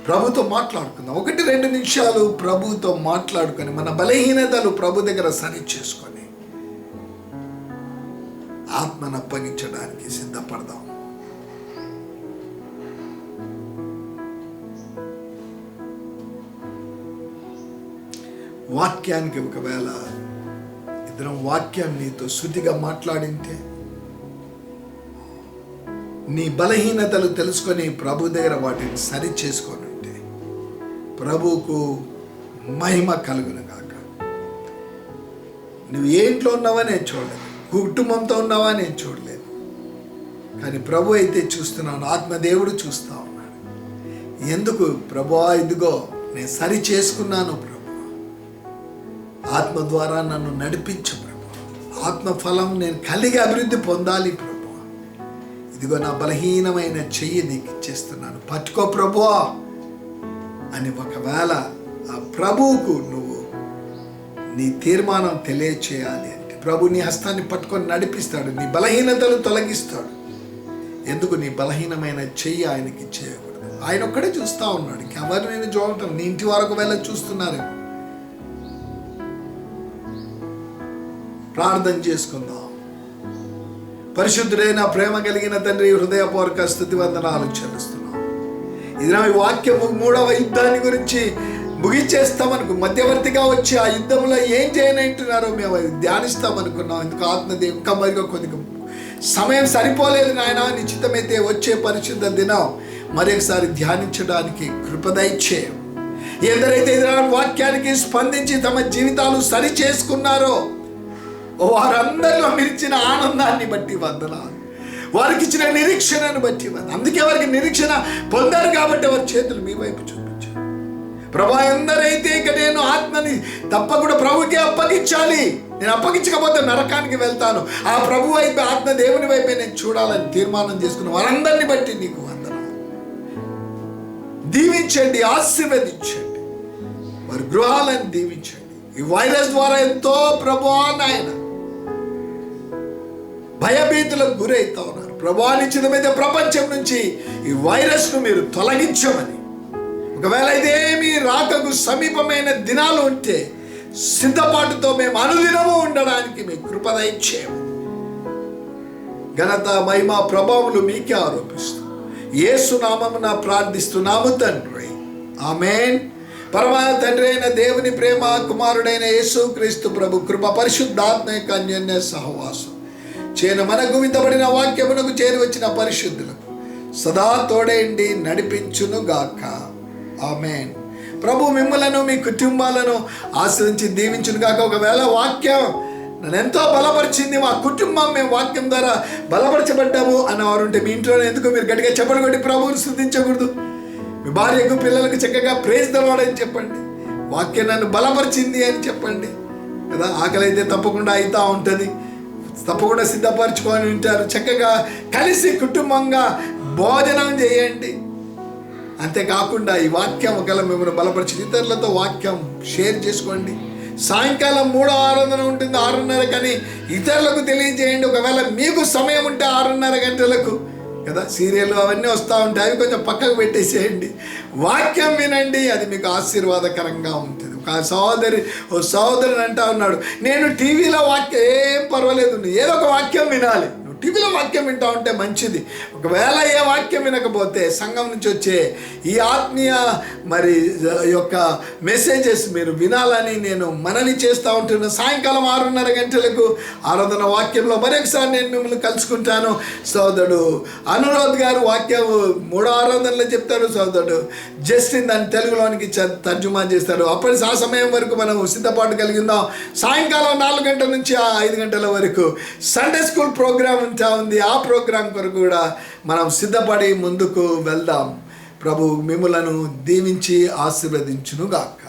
Speaker 3: ప్రభుతో మాట్లాడుకుందాం. 1-2 నిమిషాలు ప్రభుతో మాట్లాడుకొని మన బలహీనతలు ప్రభు దగ్గర సరి చేసుకొని ఆత్మను అప్పగించడానికి సిద్ధపడదాం. వాక్యానికి ఒకవేళ ఇద్దరం వాక్యం నీతో శుద్ధిగా మాట్లాడింటే, నీ బలహీనతలు తెలుసుకొని ప్రభు దగ్గర వాటిని సరి చేసుకొని ఉంటే ప్రభువుకు మహిమ కలుగును గాక. నువ్వు ఏంట్లో ఉన్నావా నేను చూడలేదు, కుటుంబంతో ఉన్నావా నేను చూడలేదు, కానీ ప్రభు అయితే చూస్తున్నాను. ఆత్మదేవుడు చూస్తా ఉన్నాడు. ఎందుకు? ప్రభువా ఇదిగో నేను సరి చేసుకున్నాను ప్రభు, ఆత్మ ద్వారా నన్ను నడిపించు ప్రభు, ఆత్మ ఫలం నేను కలిగి అభివృద్ధి పొందాలి ప్రభు. ఇదిగో నా బలహీనమైన చెయ్యి నీకు ఇచ్చేస్తున్నాను, పట్టుకో ప్రభువా అని ఒకవేళ ఆ ప్రభువుకు నువ్వు నీ తీర్మానం తెలియచేయాలి అంటే ప్రభు నీ హస్తాన్ని పట్టుకొని నడిపిస్తాడు, నీ బలహీనతలు తొలగిస్తాడు. ఎందుకు? నీ బలహీనమైన చెయ్యి ఆయనకి ఇచ్చేయకూడదు. ఆయన ఒక్కడే చూస్తూ ఉన్నాడు, ఎవరు నేను చూడటం. నీ ఇంటి వరకు వెళ్ళ చూస్తున్నారేమో. ప్రార్థన చేసుకుందాం. పరిశుద్ధుడైన ప్రేమ కలిగిన తండ్రి, హృదయపూర్వక స్తుతి వందనాలు చెల్లిస్తున్నాం. ఇది నా వాక్యం 3వ యుద్ధాన్ని గురించి ముగించేస్తామనుకు మధ్యవర్తిగా వచ్చి ఆ యుద్ధంలో ఏం చేయనంటున్నారో మేము ధ్యానిస్తామనుకున్నాం. ఎందుకు ఆత్మదేవి ఇంకా మరిగా కొద్దిగా సమయం సరిపోలేదు నాయన. నిశ్చితమైతే వచ్చే పరిశుద్ధ దినం మరొకసారి ధ్యానించడానికి కృపదైచేయం. ఎందరైతే వాక్యానికి స్పందించి తమ జీవితాలు సరి చేసుకున్నారో వారందరిలో మీరిచ్చిన ఆనందాన్ని బట్టి వందనాలు, వారికి ఇచ్చిన నిరీక్షణను బట్టి వందనాలు. అందుకే వారికి నిరీక్షణ పొందారు కాబట్టి వారి చేతులు మీ వైపు చూపించారు ప్రభా. ఎందరైతే ఇక నేను ఆత్మని తప్పకుండా ప్రభుకే అప్పగించాలి, నేను అప్పగించకపోతే నరకానికి వెళ్తాను, ఆ ప్రభు వైపు ఆత్మ దేవుని వైపే నేను చూడాలని తీర్మానం చేసుకున్న వారందరిని బట్టి నీకు వందనాలు. దీవించండి, ఆశీర్వదించండి, వారి గృహాలను దీవించండి. ఈ వైరస్ ద్వారా ఎంతో ప్రభా నాయన భయభీతులకు గురైతా ఉన్నారు ప్రభా. నిశ్చితమైతే ప్రపంచం నుంచి ఈ వైరస్ను మీరు తొలగించమని, ఒకవేళ ఇదేమీ రాకకు సమీపమైన దినాలు ఉంటే సిద్ధపాటుతో మేము అనుదినము ఉండడానికి మీ కృపదైచ్చేయము. ఘనత మహిమ ప్రభావములు మీకే ఆరోపిస్తూ యేసు నామమున ప్రార్థిస్తున్నాము తండ్రి, ఆమేన్. పరమ తండ్రి అయిన దేవుని ప్రేమ, కుమారుడైన యేసు క్రీస్తు ప్రభు కృప, పరిశుద్ధాత్మ యొక్క అన్యోన్య సహవాసం మనకు విత్తబడిన వాక్యమునకు చేరి వచ్చిన పరిశుద్ధులకు సదా తోడేండి నడిపించును గాక, ఆమేన్. ప్రభు మిమ్మలను మీ కుటుంబాలను ఆశ్రయించి దీవించును గాక. ఒకవేళ వాక్యం నన్ను ఎంతో బలపరిచింది, మా కుటుంబం మేము వాక్యం ద్వారా బలపరచబడ్డాము అన్నవారు ఉంటే మీ ఇంట్లో ఎందుకు మీరు గట్టిగా చెప్పండి, కొట్టి ప్రభువుని స్తుతించకూడదు? మీ భార్యకు పిల్లలకు చక్కగా ప్రైజ్ ది లార్డ్ అని చెప్పండి, వాక్యం నన్ను బలపరిచింది అని చెప్పండి కదా. ఆకలి అయితే తప్పకుండా అవుతూ ఉంటుంది, తప్పకుండా సిద్ధపరచుకొని ఉంటారు. చక్కగా కలిసి కుటుంబంగా భోజనం చేయండి. అంతేకాకుండా ఈ వాక్యం ఒకవేళ మిమ్మల్ని బలపరిచి ఇతరులతో వాక్యం షేర్ చేసుకోండి. సాయంకాలం 3వ ఆరాధన ఉంటుంది 6:30 కానీ ఇతరులకు తెలియజేయండి. ఒకవేళ మీకు సమయం ఉంటే 6:30 గంటలకు కదా సీరియల్ అవన్నీ వస్తూ ఉంటాయి, అవి కొంచెం పక్కకు పెట్టేసేయండి. వాక్యం వినండి, అది మీకు ఆశీర్వాదకరంగా ఉంటుంది. ఒక సహోదరుని అంటా ఉన్నాడు, నేను టీవీలో వాక్యం ఏం పర్వాలేదు, ఏదో ఒక వాక్యం వినాలి. టీవీలో వాక్యం వింటూ ఉంటే మంచిది. ఒకవేళ ఏ వాక్యం వినకపోతే సంఘం నుంచి వచ్చే ఈ ఆత్మీయ మరి యొక్క మెసేజెస్ మీరు వినాలని నేను మనవి చేస్తూ ఉంటున్నాను. సాయంకాలం 6:30 గంటలకు ఆరాధన వాక్యంలో మరొకసారి నేను మిమ్మల్ని కలుసుకుంటాను. సోదరుడు అనురోధ్ గారు వాక్యం 3వ ఆరాధనలో చెప్తారు, సోదరుడు జస్టిన్ దాన్ని తెలుగులోనికి తర్జుమా చేస్తారు. అప్పటి ఆ సమయం వరకు మనం సిద్ధపాటు కలిగి ఉందాం. సాయంకాలం 4 గంటల నుంచి 5 గంటల వరకు సండే స్కూల్ ప్రోగ్రామ్ ఉంటా ఉంది. ఆ ప్రోగ్రాం కొరకు కూడా మనం సిద్ధపడి ముందుకు వెళ్దాం. ప్రభు మిమ్ములను దీవించి ఆశీర్వదించునుగాక.